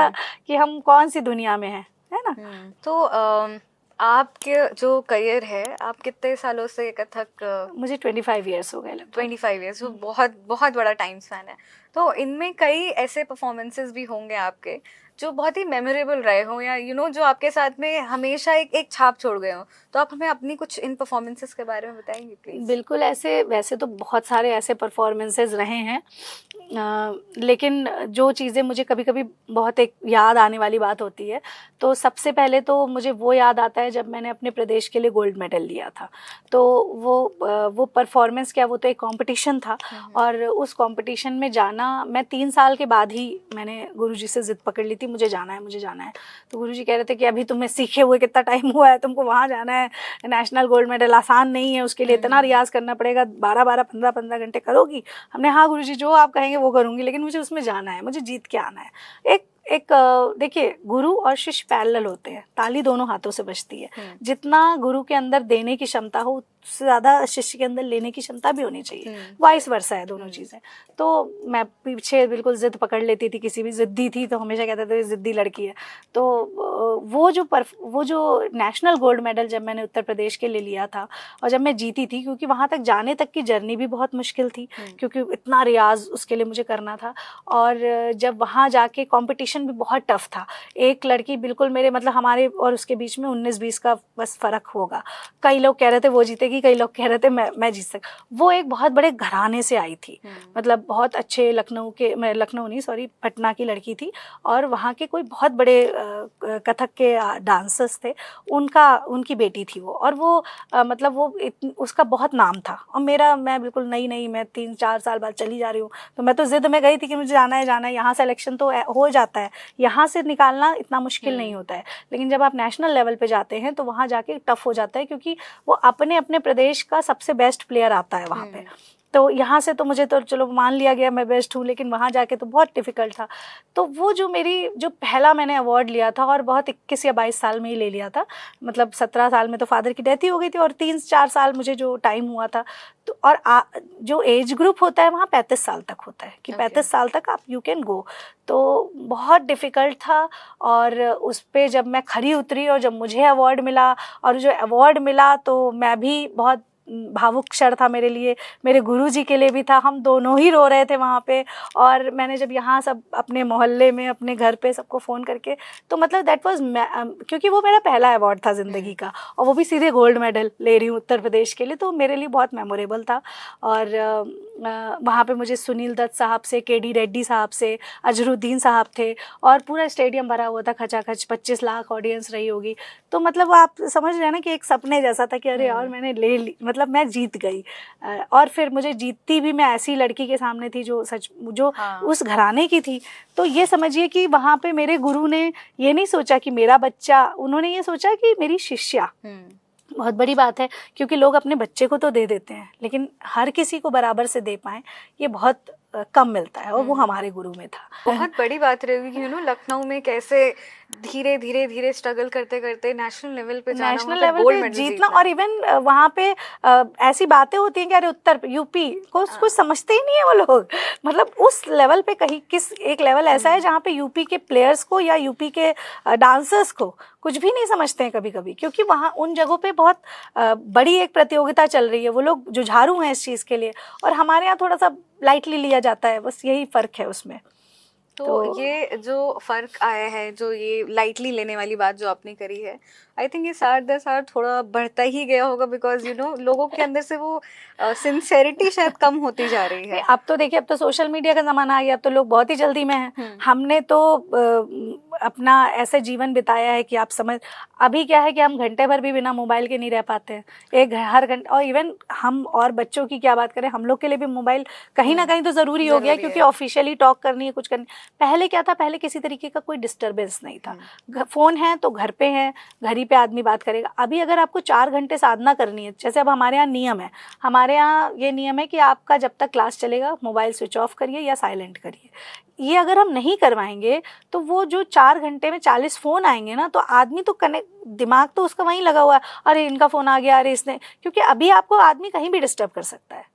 कि हम कौन सी दुनिया में है ना। तो आपके जो करियर है, आप कितने सालों से कथक? मुझे 25 ईयर्स हो गए लगभग। 25 ईयर्स, वो बहुत बहुत बड़ा टाइम स्पैन है। तो इनमें कई ऐसे परफॉर्मेंसेस भी होंगे आपके जो बहुत ही मेमोरेबल रहे हों, या जो आपके साथ में हमेशा एक छाप छोड़ गए हों। तो आप हमें अपनी कुछ इन परफॉर्मेंसेस के बारे में बताएंगे प्लीज? बिल्कुल, ऐसे वैसे तो बहुत सारे ऐसे परफॉर्मेंसेस रहे हैं, लेकिन जो चीज़ें मुझे कभी कभी बहुत एक याद आने वाली बात होती है, तो सबसे पहले तो मुझे वो याद आता है जब मैंने अपने प्रदेश के लिए गोल्ड मेडल लिया था। तो वो परफॉर्मेंस क्या, वो तो एक कंपटीशन था, और उस कंपटीशन में जाना, मैं 3 साल के बाद ही मैंने गुरुजी से ज़िद पकड़ ली थी, मुझे जाना है, मुझे जाना है। तो गुरुजी कह रहे थे कि अभी तुम्हें सीखे हुए कितना टाइम हुआ है, तुमको वहाँ जाना है, नेशनल गोल्ड मेडल आसान नहीं है, उसके लिए इतना रियाज़ करना पड़ेगा, 12-12 15-15 घंटे करोगी। हमने हाँ गुरुजी जो आप कहेंगे वो करूँगी, लेकिन मुझे उसमें जाना है, मुझे जीत के आना है। देखिए, गुरु और शिष्य पैरेलल होते हैं, ताली दोनों हाथों से बजती है। जितना गुरु के अंदर देने की क्षमता हो, उससे ज़्यादा शिष्य के अंदर लेने की क्षमता भी होनी चाहिए, वाइस वर्सा है दोनों चीज़ें। तो मैं पीछे बिल्कुल ज़िद पकड़ लेती थी, किसी भी ज़िद्दी थी तो हमेशा कहते थे ज़िद्दी लड़की है। तो वो जो नेशनल गोल्ड मेडल जब मैंने उत्तर प्रदेश के लिए लिया था और जब मैं जीती थी, क्योंकि वहाँ तक जाने तक की जर्नी भी बहुत मुश्किल थी, क्योंकि इतना रियाज उसके लिए मुझे करना था, और जब वहाँ जाके कॉम्पिटिशन भी बहुत टफ था। एक लड़की बिल्कुल मेरे, मतलब हमारे और उसके बीच में 19-20 का बस फ़र्क होगा। कई लोग कह रहे थे वो जीतेगी, कई लोग कह रहे थे मैं जीत सक। वो एक बहुत बड़े घराने से आई थी, मतलब बहुत अच्छे लखनऊ नहीं सॉरी पटना की लड़की थी, और वहाँ के कोई बहुत बड़े कथक के डांसर्स थे, उनकी बेटी थी वो, और वो मतलब वो उसका बहुत नाम था, और मैं बिल्कुल नई मैं 3-4 साल बाद चली जा रही हूँ, तो मैं तो ज़िद में गई थी कि मुझे जाना है, यहाँ सिलेक्शन तो हो जाता है, यहाँ से निकालना इतना मुश्किल नहीं होता है। लेकिन जब आप नेशनल लेवल पे जाते हैं तो वहाँ जाके टफ हो जाता है, क्योंकि वो अपने प्रदेश का सबसे बेस्ट प्लेयर आता है वहाँ पे। तो यहाँ से तो मुझे तो चलो मान लिया गया मैं बेस्ट हूँ, लेकिन वहाँ जाके तो बहुत डिफ़िकल्ट था। तो वो जो पहला मैंने अवार्ड लिया था, और बहुत 21 या 22 साल में ही ले लिया था, मतलब 17 साल में तो फादर की डेथ ही हो गई थी, और 3-4 साल मुझे जो टाइम हुआ था। तो और जो एज ग्रुप होता है वहाँ 35 साल तक होता है, कि 35 साल तक आप यू कैन गो। तो बहुत डिफ़िकल्ट था, और उस पर जब मैं खरी उतरी और जब मुझे अवार्ड मिला, और जो अवार्ड मिला तो मैं भी बहुत भावुक क्षण था मेरे लिए, मेरे गुरुजी के लिए भी था, हम दोनों ही रो रहे थे वहाँ पे। और मैंने जब यहाँ सब अपने मोहल्ले में, अपने घर पे सबको फ़ोन करके, तो मतलब दैट वाज, क्योंकि वो मेरा पहला अवार्ड था ज़िंदगी का, और वो भी सीधे गोल्ड मेडल ले रही हूँ उत्तर प्रदेश के लिए, तो मेरे लिए बहुत मेमोरेबल था। और वहाँ पे मुझे सुनील दत्त साहब से, केडी रेड्डी साहब से, अजहरुद्दीन साहब थे, और पूरा स्टेडियम भरा हुआ था, खचाखच 25 लाख ऑडियंस रही होगी। तो मतलब आप समझ रहे हैं ना कि एक सपने जैसा था कि अरे यार मैंने ले ली, मतलब मैं जीत गई। और फिर मुझे जीतती भी मैं ऐसी लड़की के सामने थी जो उस घराने की थी। तो ये समझिए कि वहाँ पे मेरे गुरु ने ये नहीं सोचा कि मेरा बच्चा, उन्होंने ये सोचा कि मेरी शिष्या। बहुत बड़ी बात है, क्योंकि लोग अपने बच्चे को तो दे देते हैं, लेकिन हर किसी को बराबर से दे पाएँ ये बहुत कम मिलता है, और वो हमारे गुरु में था। बहुत बड़ी बात रहेगी कि लखनऊ में कैसे धीरे धीरे स्ट्रगल करते करते नेशनल लेवल पे जाना, नेशनल लेवल पे जीतना। और इवन वहाँ पे ऐसी बातें होती हैं कि अरे उत्तर यूपी को कुछ समझते ही नहीं है वो लोग, मतलब उस लेवल पे कहीं एक लेवल ऐसा है जहाँ पे यूपी के प्लेयर्स को या यूपी के डांसर्स को कुछ भी नहीं समझते हैं कभी कभी, क्योंकि वहाँ उन जगहों पे बहुत बड़ी एक प्रतियोगिता चल रही है, वो लोग जुझारू हैं इस चीज़ के लिए, और हमारे यहाँ थोड़ा सा लाइटली लिया जाता है, बस यही फ़र्क है उसमें। तो ये जो फर्क आया है, जो ये लाइटली लेने वाली बात जो आपने करी है, आई थिंक ये साथ दर साथ थोड़ा बढ़ता ही गया होगा, बिकॉज लोगों के अंदर से वो सिंसेरिटी शायद कम होती जा रही है। अब तो देखिए, अब तो सोशल मीडिया का ज़माना आ गया, अब तो लोग बहुत ही जल्दी में हैं। हमने तो अपना ऐसे जीवन बिताया है कि आप समझ, अभी क्या है कि हम घंटे भर भी बिना मोबाइल के नहीं रह पाते हैं। हर घंटे, और इवन हम और बच्चों की क्या बात करें, हम लोग के लिए भी मोबाइल कहीं ना कहीं तो ज़रूरी हो गया, क्योंकि ऑफिशियली टॉक करनी है, कुछ करनी। पहले क्या था, पहले किसी तरीके का कोई डिस्टर्बेंस नहीं था। फ़ोन है तो घर पे है, घर ही पे आदमी बात करेगा। अभी अगर आपको 4 घंटे साधना करनी है, जैसे अब हमारे यहाँ नियम है, हमारे यहाँ ये नियम है कि आपका जब तक क्लास चलेगा मोबाइल स्विच ऑफ करिए या साइलेंट करिए। ये अगर हम नहीं करवाएंगे तो वो जो 4 घंटे में 40 फ़ोन आएंगे ना, तो आदमी तो दिमाग तो उसका वहीं लगा हुआ है, अरे इनका फ़ोन आ गया, अरे इसने, क्योंकि अभी आपको आदमी कहीं भी डिस्टर्ब कर सकता है,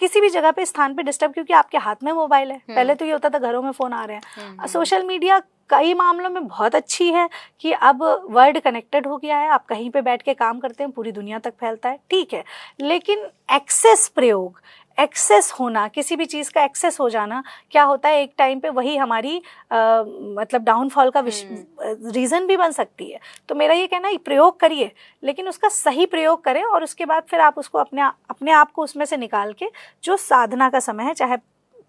किसी भी जगह पे, स्थान पे डिस्टर्ब, क्योंकि आपके हाथ में मोबाइल है। पहले तो ये होता था घरों में फ़ोन आ रहे हैं। सोशल मीडिया कई मामलों में बहुत अच्छी है कि अब वर्ल्ड कनेक्टेड हो गया है, आप कहीं पे बैठ के काम करते हैं, पूरी दुनिया तक फैलता है, ठीक है। लेकिन एक्सेस प्रयोग, एक्सेस होना, किसी भी चीज़ का एक्सेस हो जाना क्या होता है, एक टाइम पे वही हमारी मतलब डाउनफॉल का रीज़न भी बन सकती है। तो मेरा ये कहना है, प्रयोग करिए, लेकिन उसका सही प्रयोग करें, और उसके बाद फिर आप उसको अपने आप को उसमें से निकाल के, जो साधना का समय है, चाहे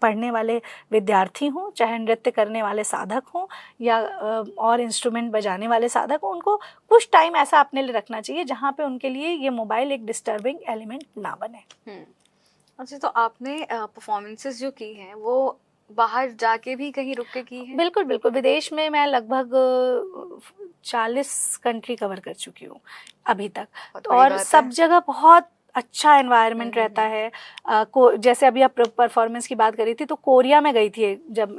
पढ़ने वाले विद्यार्थी हों, चाहे नृत्य करने वाले साधक हों, या और इंस्ट्रूमेंट बजाने वाले साधक हों, उनको कुछ टाइम ऐसा अपने लिए रखना चाहिए जहाँ पे उनके लिए ये मोबाइल एक डिस्टर्बिंग एलिमेंट ना बने। अच्छा, तो आपने परफॉर्मेंसेस जो की हैं वो बाहर जाके भी कहीं रुक के की हैं? बिल्कुल बिल्कुल, विदेश में मैं लगभग 40 कंट्री कवर कर चुकी हूँ अभी तक, और सब जगह बहुत अच्छा एनवायरनमेंट रहता है। जैसे अभी आप परफॉर्मेंस की बात करी थी, तो कोरिया में गई थी जब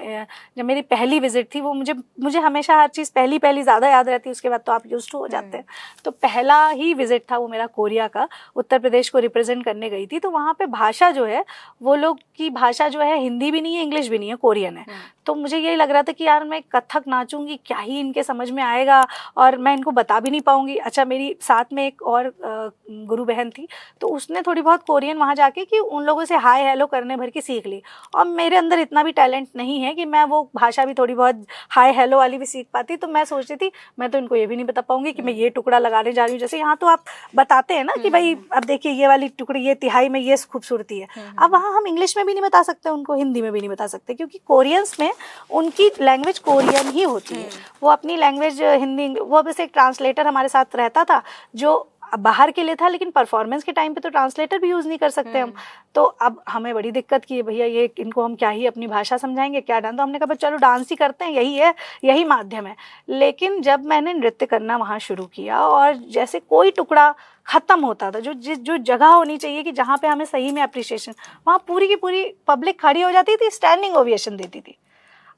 मेरी पहली विजिट थी। वो मुझे हमेशा हर चीज़ पहली ज़्यादा याद रहती है, उसके बाद तो आप यूज्ड टू हो जाते हैं। तो पहला ही विजिट था वो मेरा कोरिया का, उत्तर प्रदेश को रिप्रेजेंट करने गई थी। तो वहाँ पे भाषा जो है, वो लोग की भाषा जो है, हिंदी भी नहीं है, इंग्लिश भी नहीं है, कोरियन है। तो मुझे यही लग रहा था कि यार मैं कथक नाचूंगी, क्या ही इनके समझ में आएगा, और मैं इनको बता भी नहीं पाऊंगी। अच्छा, मेरी साथ में एक और गुरु बहन थी, तो उसने थोड़ी बहुत कोरियन वहाँ जाके कि उन लोगों से हाय हेलो करने भर की सीख ली। और मेरे अंदर इतना भी टैलेंट नहीं है कि मैं वो भाषा भी थोड़ी बहुत हाय हेलो वाली भी सीख पाती। तो मैं सोचती थी, मैं तो इनको ये भी नहीं बता पाऊंगी कि मैं ये टुकड़ा लगाने जा रही हूँ। जैसे यहाँ तो आप बताते हैं ना कि भाई अब देखिए ये वाली टुकड़ी, ये तिहाई में ये खूबसूरती है। अब वहाँ हम इंग्लिश में भी नहीं बता सकते उनको, हिंदी में भी नहीं बता सकते, क्योंकि कोरियंस में उनकी लैंग्वेज कोरियन ही होती है। वो अपनी लैंग्वेज हिंदी, वो बस एक ट्रांसलेटर हमारे साथ रहता था जो बाहर के लिए था, लेकिन परफॉर्मेंस के टाइम पे तो ट्रांसलेटर भी यूज़ नहीं कर सकते हम। तो अब हमें बड़ी दिक्कत की है, भैया ये इनको हम क्या ही अपनी भाषा समझाएंगे, क्या डांस। तो हमने कहा चलो डांस ही करते हैं, यही है, यही माध्यम है। लेकिन जब मैंने नृत्य करना वहाँ शुरू किया, और जैसे कोई टुकड़ा ख़त्म होता था, जो जगह होनी चाहिए कि जहाँ पे हमें सही में अप्रिसिएशन, वहाँ पूरी की पूरी पब्लिक खड़ी हो जाती थी, स्टैंडिंग ओवेशन देती थी।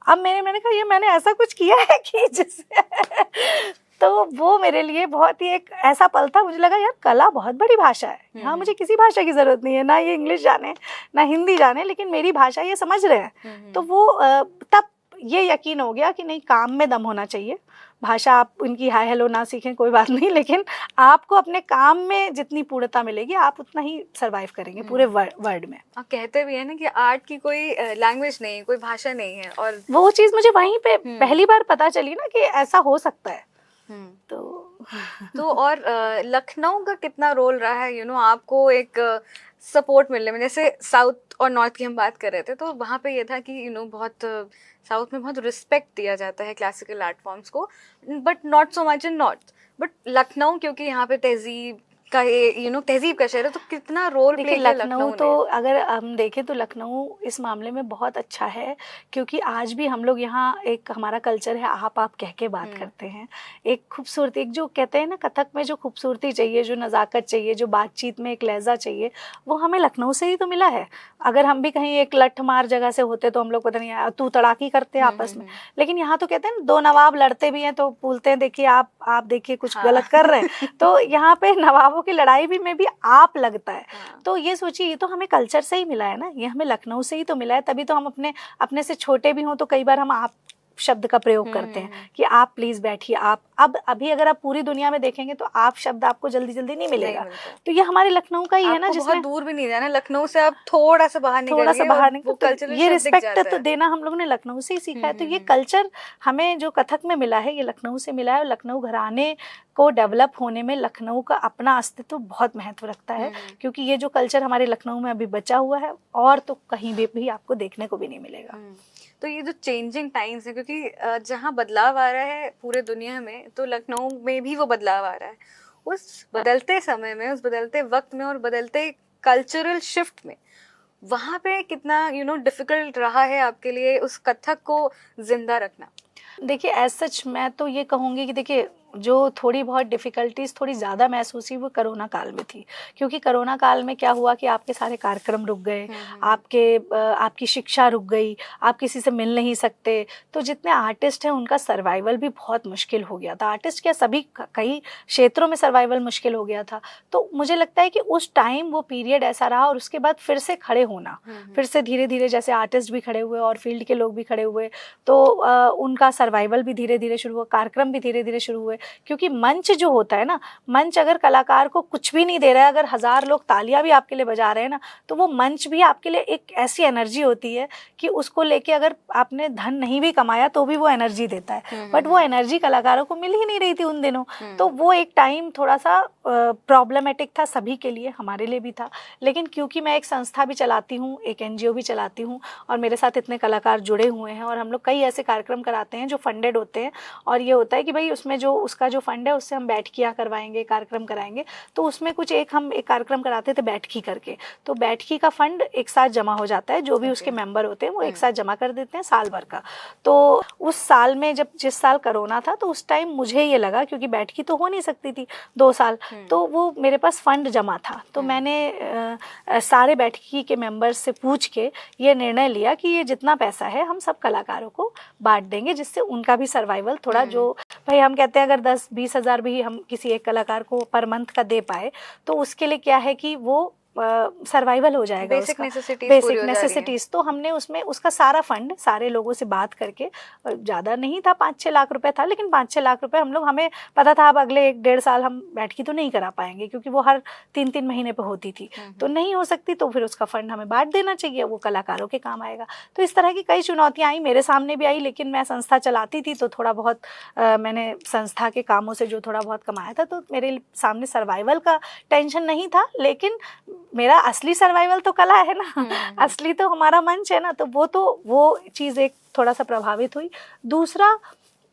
अब मैंने कहा ये मैंने ऐसा कुछ किया है कि जिससे तो वो मेरे लिए बहुत ही एक ऐसा पल था। मुझे लगा यार कला बहुत बड़ी भाषा है, यहाँ मुझे किसी भाषा की ज़रूरत नहीं है, ना ये इंग्लिश जाने ना हिंदी जाने, लेकिन मेरी भाषा ये समझ रहे हैं। तो वो तब ये यकीन हो गया कि नहीं, काम में दम होना चाहिए। भाषा आप उनकी हाय हेलो ना सीखें कोई बात नहीं, लेकिन आपको अपने काम में जितनी पूर्णता मिलेगी, आप उतना ही सरवाइव करेंगे पूरे वर्ल्ड में। आप कहते भी है ना कि आर्ट की कोई लैंग्वेज नहीं, कोई भाषा नहीं है, और वो चीज़ मुझे वहीं पे पहली बार पता चली ना कि ऐसा हो सकता है। तो और लखनऊ का कितना रोल रहा है आपको एक सपोर्ट मिलने में? जैसे साउथ और नॉर्थ की हम बात कर रहे थे, तो वहाँ पे ये था कि बहुत साउथ में बहुत रिस्पेक्ट दिया जाता है क्लासिकल आर्ट फॉर्म्स को, but not so much in north. But Lucknow, क्योंकि यहाँ पे तहजीब का तहजीब का शहर है, तो कितना रोल प्ले किया लखनऊ तो अगर हम देखें तो लखनऊ इस मामले में बहुत अच्छा है, क्योंकि आज भी हम लोग यहाँ एक हमारा कल्चर है, आप कह के बात करते हैं। एक खूबसूरती, एक जो कहते हैं ना कथक में जो खूबसूरती चाहिए, जो नज़ाकत चाहिए, जो बातचीत में एक लहजा चाहिए, वो हमें लखनऊ से ही तो मिला है। अगर हम भी कहीं एक लठमार जगह से होते तो हम लोग पता नहीं तू तड़ाकी करते आपस में, लेकिन यहाँ तो कहते हैं ना दो नवाब लड़ते भी हैं तो बोलते हैं देखिए आप देखिए कुछ गलत कर रहे हैं। तो यहाँ पे नवाबों की लड़ाई भी में भी आप लगता है। तो ये सोचिए, ये तो हमें कल्चर से ही मिला है ना, ये हमें लखनऊ से ही तो मिला है। तभी तो हम अपने से छोटे भी हों तो कई बार हम आप शब्द का प्रयोग करते हैं कि आप प्लीज बैठिए, आप अब अभी अगर आप पूरी दुनिया में देखेंगे तो आप शब्द आपको जल्दी जल्दी नहीं मिलेगा। तो ये हमारे लखनऊ का ही है ना, जिसमें बहुत दूर भी नहीं जाना, लखनऊ से आप थोड़ा सा बाहर निकलिए, तो ये रिस्पेक्ट तो देना हम लोगों ने लखनऊ से ही सीखा है। तो ये कल्चर हमें जो कथक में मिला है ये लखनऊ से मिला है, और लखनऊ घराने को डेवलप होने में लखनऊ का अपना अस्तित्व बहुत महत्व रखता है, क्योंकि ये जो कल्चर हमारे लखनऊ में अभी बचा हुआ है और तो कहीं भी आपको देखने को भी नहीं मिलेगा। तो ये जो चेंजिंग टाइम्स है, क्योंकि जहाँ बदलाव आ रहा है पूरे दुनिया में, तो लखनऊ में भी वो बदलाव आ रहा है। उस बदलते समय में, उस बदलते वक्त में और बदलते कल्चरल शिफ्ट में वहाँ पे कितना डिफिकल्ट रहा है आपके लिए उस कथक को जिंदा रखना? देखिए एज सच मैं तो ये कहूँगी कि देखिए जो थोड़ी बहुत डिफ़िकल्टीज़ थोड़ी ज़्यादा महसूस हुई वो कोरोना काल में थी, क्योंकि कोरोना काल में क्या हुआ कि आपके सारे कार्यक्रम रुक गए, आपकी शिक्षा रुक गई, आप किसी से मिल नहीं सकते, तो जितने आर्टिस्ट हैं उनका सर्वाइवल भी बहुत मुश्किल हो गया था। आर्टिस्ट क्या, सभी कई क्षेत्रों में सर्वाइवल मुश्किल हो गया था। तो मुझे लगता है कि उस टाइम वो पीरियड ऐसा रहा, और उसके बाद फिर से खड़े होना, फिर से धीरे धीरे जैसे आर्टिस्ट भी खड़े हुए और फील्ड के लोग भी खड़े हुए, तो उनका सर्वाइवल भी धीरे धीरे शुरू हुआ, कार्यक्रम भी धीरे धीरे शुरू हुए। क्योंकि मंच जो होता है ना, मंच अगर कलाकार को कुछ भी नहीं दे रहा है, अगर 1000 लोग तालियां भी आपके लिए बजा रहे हैं ना, तो वो मंच भी आपके लिए एक ऐसी एनर्जी होती है कि उसको लेके अगर आपने धन नहीं भी कमाया तो भी वो एनर्जी देता है। बट वो एनर्जी कलाकारों को मिल ही नहीं रही थी उन दिनों। तो वो एक टाइम थोड़ा सा प्रॉब्लमेटिक था सभी के लिए, हमारे लिए भी था। लेकिन क्योंकि मैं एक संस्था भी चलाती हूँ, एक NGO भी चलाती हूँ, और मेरे साथ इतने कलाकार जुड़े हुए हैं, और हम लोग कई ऐसे कार्यक्रम कराते हैं जो फंडेड होते हैं, और ये होता है कि भाई उसमें जो उसका जो फंड है उससे हम बैठकियाँ करवाएंगे, कार्यक्रम कराएंगे। तो उसमें कुछ हम एक कार्यक्रम कराते थे बैठकी करके, तो बैठकी का फंड एक साथ जमा हो जाता है, जो भी उसके मेंबर होते हैं वो एक साथ जमा कर देते हैं साल भर का। तो उस साल में जिस साल कोरोना था, तो उस टाइम मुझे ये लगा, क्योंकि बैठकी तो हो नहीं सकती थी 2 साल, तो वो मेरे पास फंड जमा था, तो मैंने सारे बैठकी के मेंबर्स से पूछ के ये निर्णय लिया कि ये जितना पैसा है हम सब कलाकारों को बांट देंगे, जिससे उनका भी सर्वाइवल थोड़ा, जो भाई हम कहते हैं अगर 10-20 हज़ार भी हम किसी एक कलाकार को पर मंथ का दे पाए, तो उसके लिए क्या है कि वो सर्वाइवल हो जाएगा, बेसिक नेसेसिटीज। तो हमने उसमें उसका सारा फंड सारे लोगों से बात करके, ज़्यादा नहीं था, 5-6 लाख रुपए था, लेकिन 5-6 लाख रुपए हम लोग, हमें पता था अब अगले 1-1.5 साल हम बैठकी तो नहीं करा पाएंगे, क्योंकि वो हर 3-3 महीने पे होती थी, तो नहीं हो सकती, तो फिर उसका फंड हमें बांट देना चाहिए, वो कलाकारों के काम आएगा। तो इस तरह की कई चुनौतियाँ आई, मेरे सामने भी आई, लेकिन मैं संस्था चलाती थी, तो थोड़ा बहुत मैंने संस्था के कामों से जो थोड़ा बहुत कमाया था, तो मेरे सामने सर्वाइवल का टेंशन नहीं था। लेकिन मेरा असली सर्वाइवल तो कला है ना, असली तो हमारा मंच है ना, तो वो चीज़ एक थोड़ा सा प्रभावित हुई। दूसरा,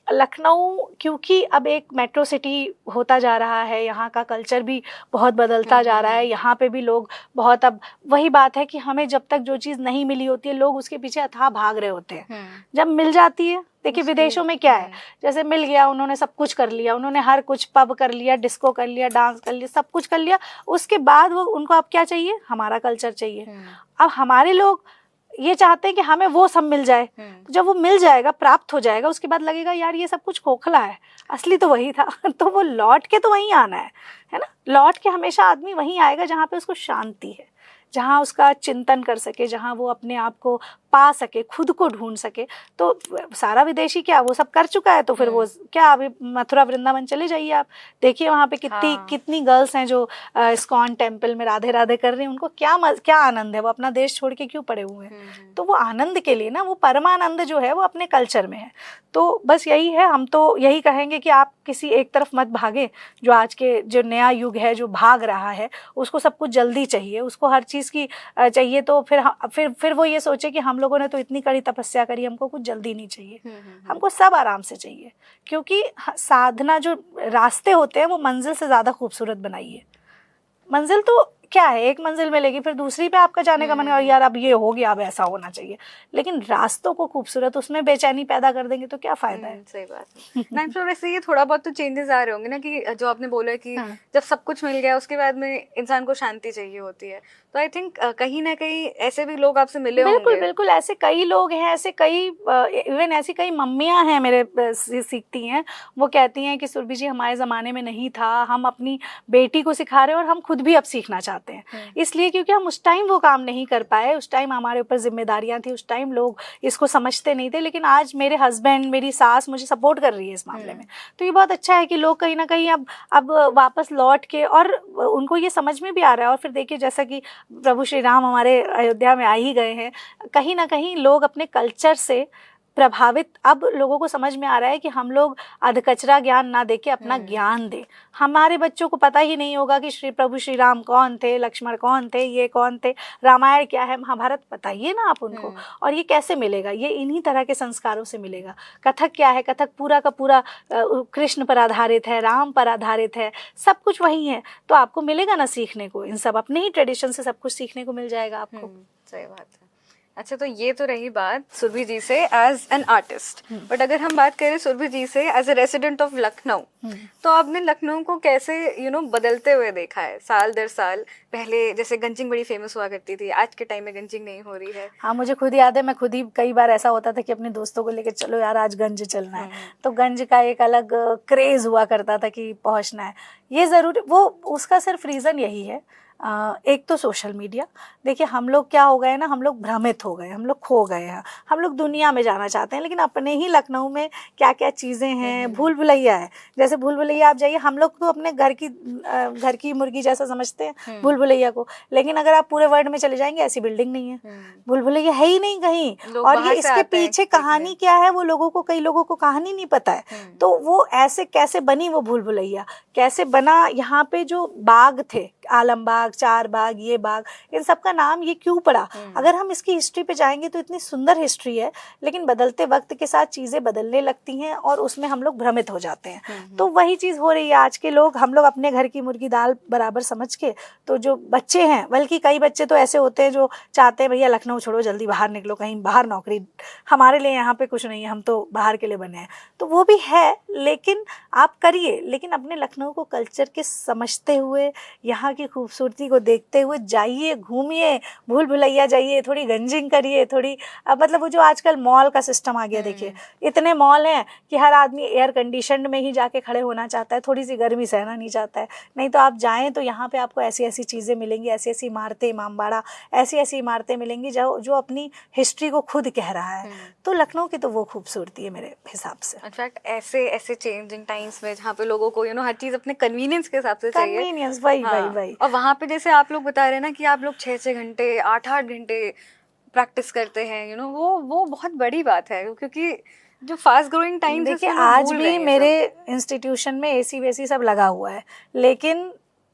लखनऊ क्योंकि अब एक मेट्रो सिटी होता जा रहा है, यहाँ का कल्चर भी बहुत बदलता जा रहा है, यहाँ पे भी लोग बहुत, अब वही बात है कि हमें जब तक जो चीज़ नहीं मिली होती है, लोग उसके पीछे अथाह भाग रहे होते हैं। जब मिल जाती है, देखिए विदेशों में क्या है, जैसे मिल गया, उन्होंने सब कुछ कर लिया, उन्होंने हर कुछ, पब कर लिया, डिस्को कर लिया, डांस कर लिया, सब कुछ कर लिया, उसके बाद वो उनको अब क्या चाहिए, हमारा कल्चर चाहिए। अब हमारे लोग ये चाहते हैं कि हमें वो सब मिल जाए, तो जब वो मिल जाएगा, प्राप्त हो जाएगा, उसके बाद लगेगा यार ये सब कुछ खोखला है, असली तो वही था। तो वो लौट के तो वहीं आना है ना, लौट के हमेशा आदमी वहीं आएगा जहाँ पे उसको शांति है, जहाँ उसका चिंतन कर सके, जहाँ वो अपने आप को पा सके, खुद को ढूंढ सके। तो सारा विदेशी क्या वो सब कर चुका है, तो फिर वो क्या, अभी मथुरा वृंदावन चले जाइए आप, देखिए वहाँ पे कितनी गर्ल्स हैं जो इस्कॉन टेम्पल में राधे राधे कर रही हैं, उनको क्या आनंद है, वो अपना देश छोड़ के क्यों पड़े हुए हैं। तो वो आनंद के लिए ना, वो परमानंद जो है वो अपने कल्चर में है। तो बस यही है, हम तो यही कहेंगे कि आप किसी एक तरफ मत भागे, जो आज के जो नया युग है जो भाग रहा है, उसको सब कुछ जल्दी चाहिए, उसको हर चीज़ की चाहिए, तो फिर वो ये सोचे कि हम लोगों ने तो इतनी कड़ी तपस्या करी, हमको कुछ जल्दी नहीं चाहिए, हमको सब आराम से चाहिए। क्योंकि साधना जो रास्ते होते हैं वो मंजिल से ज़्यादा खूबसूरत बनाइए। मंजिल तो क्या है, एक मंजिल मिलेगी, फिर दूसरी पे आपका जाने का मन है, यार अब ये हो गया, अब ऐसा होना चाहिए, लेकिन रास्तों को खूबसूरत, उसमें बेचैनी पैदा कर देंगे तो क्या फायदा है। सही बात है। नाइम सर, वैसे ये थोड़ा बहुत तो चेंजेस आ रहे होंगे ना, कि जो आपने बोला कि जब सब कुछ मिल गया उसके बाद में इंसान को शांति चाहिए होती है, तो आई थिंक कहीं ना कहीं ऐसे भी लोग आपसे मिले बिल्कुल होंगे। बिल्कुल, ऐसे कई लोग हैं, ऐसे कई इवन ऐसी कई मम्मियाँ हैं मेरे सीखती हैं, वो कहती हैं कि सुरभि जी हमारे ज़माने में नहीं था, हम अपनी बेटी को सिखा रहे हैं और हम खुद भी अब सीखना चाहते हैं। इसलिए क्योंकि हम उस टाइम वो काम नहीं कर पाए, उस टाइम हमारे ऊपर जिम्मेदारियाँ थी, उस टाइम लोग इसको समझते नहीं थे, लेकिन आज मेरे हस्बैंड, मेरी सास मुझे सपोर्ट कर रही है इस मामले में। तो ये बहुत अच्छा है कि लोग कहीं ना कहीं अब वापस लौट के, और उनको ये समझ में भी आ रहा है। और फिर देखिए, जैसा कि प्रभु श्री राम हमारे अयोध्या में आ ही गए हैं, कहीं ना कहीं लोग अपने कल्चर से प्रभावित, अब लोगों को समझ में आ रहा है कि हम लोग अधकचरा ज्ञान ना देके अपना ज्ञान दें। हमारे बच्चों को पता ही नहीं होगा कि प्रभु श्री राम कौन थे, लक्ष्मण कौन थे, ये कौन थे, रामायण क्या है, महाभारत बताइए ना आप उनको। और ये कैसे मिलेगा? ये इन्हीं तरह के संस्कारों से मिलेगा। कथक क्या है? कथक पूरा का पूरा कृष्ण पर आधारित है, राम पर आधारित है, सब कुछ वही है। तो आपको मिलेगा ना सीखने को, इन सब अपने ही ट्रेडिशन से सब कुछ सीखने को मिल जाएगा आपको। सही बात है। अच्छा, तो ये तो रही बात सुरभि जी से एज एन आर्टिस्ट, बट अगर हम बात करें सुरभि जी से as a resident of Lucknow, तो आपने लखनऊ को कैसे बदलते हुए देखा है साल दर साल? पहले जैसे गंजिंग बड़ी फेमस हुआ करती थी, आज के टाइम में गंजिंग नहीं हो रही है। हाँ, मुझे खुद याद है, मैं खुद ही कई बार ऐसा होता था कि अपने दोस्तों को लेकर चलो यार आज गंज चलना है, तो गंज का एक अलग क्रेज हुआ करता था कि पहुंचना है। ये ज़रूर, वो उसका सिर्फ रीज़न यही है, एक तो सोशल मीडिया। देखिए हम लोग क्या हो गए ना, हम लोग भ्रमित हो गए, हम लोग खो गए हैं, हम लोग दुनिया में जाना चाहते हैं, लेकिन अपने ही लखनऊ में क्या क्या चीज़ें हैं। भूल भुलैया है, जैसे भूल भुलैया आप जाइए, हम लोग तो अपने घर की मुर्गी जैसा समझते हैं भूल भुलैया को, लेकिन अगर आप पूरे वर्ल्ड में चले जाएंगे ऐसी बिल्डिंग नहीं है, भूल भुलैया है ही नहीं कहीं। और ये इसके पीछे कहानी क्या है, वो लोगों को, कई लोगों को कहानी नहीं पता है। तो वो ऐसे कैसे बनी वो भूल भुलैया, कैसे बना? यहाँ पे जो बाग थे, आलमबाग, चार बाग, ये बाग, इन सब का नाम ये क्यों पड़ा? अगर हम इसकी हिस्ट्री पे जाएंगे तो इतनी सुंदर हिस्ट्री है, लेकिन बदलते वक्त के साथ चीज़ें बदलने लगती हैं और उसमें हम लोग भ्रमित हो जाते हैं। तो वही चीज़ हो रही है आज के लोग, हम लोग अपने घर की मुर्गी दाल बराबर समझ के, तो जो बच्चे हैं, बल्कि कई बच्चे तो ऐसे होते हैं जो चाहते हैं भैया लखनऊ छोड़ो, जल्दी बाहर निकलो, कहीं बाहर नौकरी, हमारे लिए यहाँ पे कुछ नहीं है, हम तो बाहर के लिए बने हैं। तो वो भी है, लेकिन आप करिए, लेकिन अपने लखनऊ को कल्चर के समझते हुए, यहाँ की खूबसूरती को देखते हुए जाइए, घूमिए, भूल भुलैया जाइए, थोड़ी गंजिंग करिए, थोड़ी मतलब वो जो आजकल मॉल का सिस्टम आ गया, देखिए इतने मॉल हैं कि हर आदमी एयर कंडीशन में ही जाके खड़े होना चाहता है, थोड़ी सी गर्मी सहना नहीं चाहता है। नहीं तो आप जाएं तो यहाँ पे आपको ऐसी ऐसी चीज़ें मिलेंगी, ऐसी ऐसी इमारतें, इमामबाड़ा, ऐसी ऐसी इमारतें मिलेंगी जो अपनी हिस्ट्री को खुद कह रहा है। तो लखनऊ की तो वो खूबसूरती है मेरे हिसाब से। इनफैक्ट ऐसे चेंजिंग टाइम्स में जहाँ पे लोगों को हर चीज़ अपने कन्वीनियंस के हिसाब से चाहिए, कन्वीनियंस, वही। और वहाँ पे जैसे आप लोग बता रहे हैं ना कि आप लोग 6-6 घंटे 8-8 घंटे प्रैक्टिस करते हैं, वो बहुत बड़ी बात है, क्योंकि जो फास्ट ग्रोइंग टाइम्स, देखिए आज भी मेरे इंस्टीट्यूशन में एसी वेसी सब लगा हुआ है, लेकिन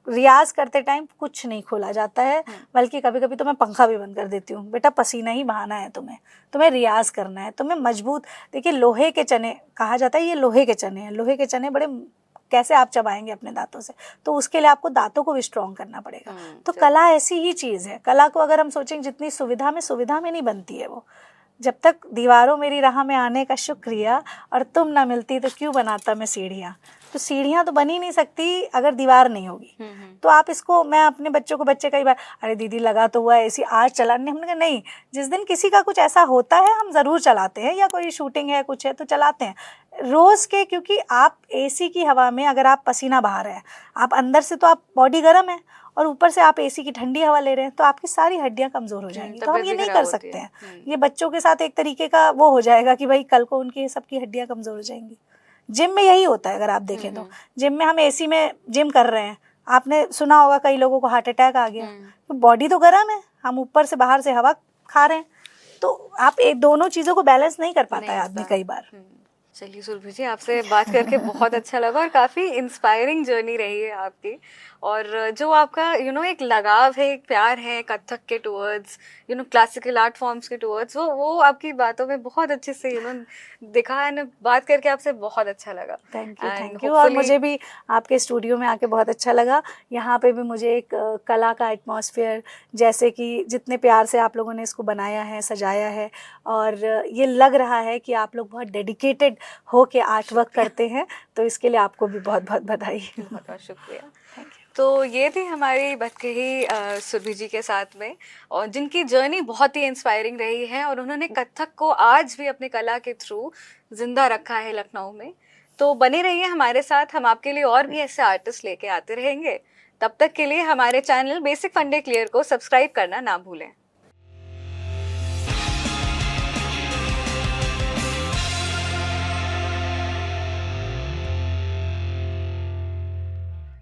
रियाज करते टाइम कुछ नहीं खोला जाता है, बल्कि कभी कभी तो मैं पंखा भी बंद कर देती हूँ। बेटा पसीना ही बहाना है, तुम्हें रियाज करना है, तुम्हें मजबूत। देखिए लोहे के चने कहा जाता है, ये लोहे के चने हैं, लोहे के चने बड़े कैसे आप चबाएंगे अपने दांतों से, तो उसके लिए आपको दांतों को भी स्ट्रॉन्ग करना पड़ेगा। तो कला ऐसी ही चीज़ है, कला को अगर हम सोचेंगे जितनी सुविधा में नहीं बनती है वो। जब तक दीवारों मेरी राह में आने का शुक्रिया, और तुम ना मिलती तो क्यों बनाता मैं सीढ़ियाँ। तो सीढ़ियाँ तो बन ही नहीं सकती अगर दीवार नहीं होगी। तो आप इसको, मैं अपने बच्चे कई बार, अरे दीदी लगा तो हुआ ऐसी आज चलाने, हमने कहा नहीं, जिस दिन किसी का कुछ ऐसा होता है हम ज़रूर चलाते हैं, या कोई शूटिंग है कुछ है तो चलाते हैं रोज़ के। क्योंकि आप एसी की हवा में अगर आप पसीना बहा रहे हैं, आप अंदर से तो आप बॉडी गर्म है, और ऊपर से आप एसी की ठंडी हवा ले रहे हैं, तो आपकी सारी हड्डियां कमज़ोर हो जाएंगी। तो हम ये नहीं कर सकते हैं। ये बच्चों के साथ एक तरीके का वो हो जाएगा कि भाई कल को उनकी सबकी हड्डियां कमज़ोर हो जाएंगी। जिम में यही होता है, अगर आप देखें तो जिम में हम एसी में जिम कर रहे हैं, आपने सुना होगा कई लोगों को हार्ट अटैक आ गया, तो बॉडी तो गर्म है, हम ऊपर से बाहर से हवा खा रहे हैं। तो आप दोनों चीज़ों को बैलेंस नहीं कर पाता है आदमी कई बार। चलिए सुरभि जी, आपसे बात करके बहुत अच्छा लगा, और काफ़ी इंस्पायरिंग जर्नी रही है आपकी। और जो आपका एक लगाव है, एक प्यार है कथक के टुवर्ड्स, क्लासिकल आर्ट फॉर्म्स के टुवर्ड्स, वो आपकी बातों में बहुत अच्छे से दिखा है। बात करके आपसे बहुत अच्छा लगा। Thank you. और मुझे भी आपके स्टूडियो में आके बहुत अच्छा लगा। यहाँ पे भी मुझे एक कला का एटमॉस्फेयर, जैसे कि जितने प्यार से आप लोगों ने इसको बनाया है, सजाया है, और ये लग रहा है कि आप लोग बहुत डेडिकेटेड हो के आर्ट वर्क करते हैं, तो इसके लिए आपको भी बहुत बहुत बधाई। बहुत बहुत शुक्रिया। Thank you. तो ये थी हमारी भटकही सुरभि जी के साथ में, और जिनकी जर्नी बहुत ही इंस्पायरिंग रही है, और उन्होंने कथक को आज भी अपनी कला के थ्रू जिंदा रखा है लखनऊ में। तो बने रहिए हमारे साथ, हम आपके लिए और भी ऐसे आर्टिस्ट लेके आते रहेंगे। तब तक के लिए हमारे चैनल बेसिक फंडे क्लियर को सब्सक्राइब करना ना भूलें।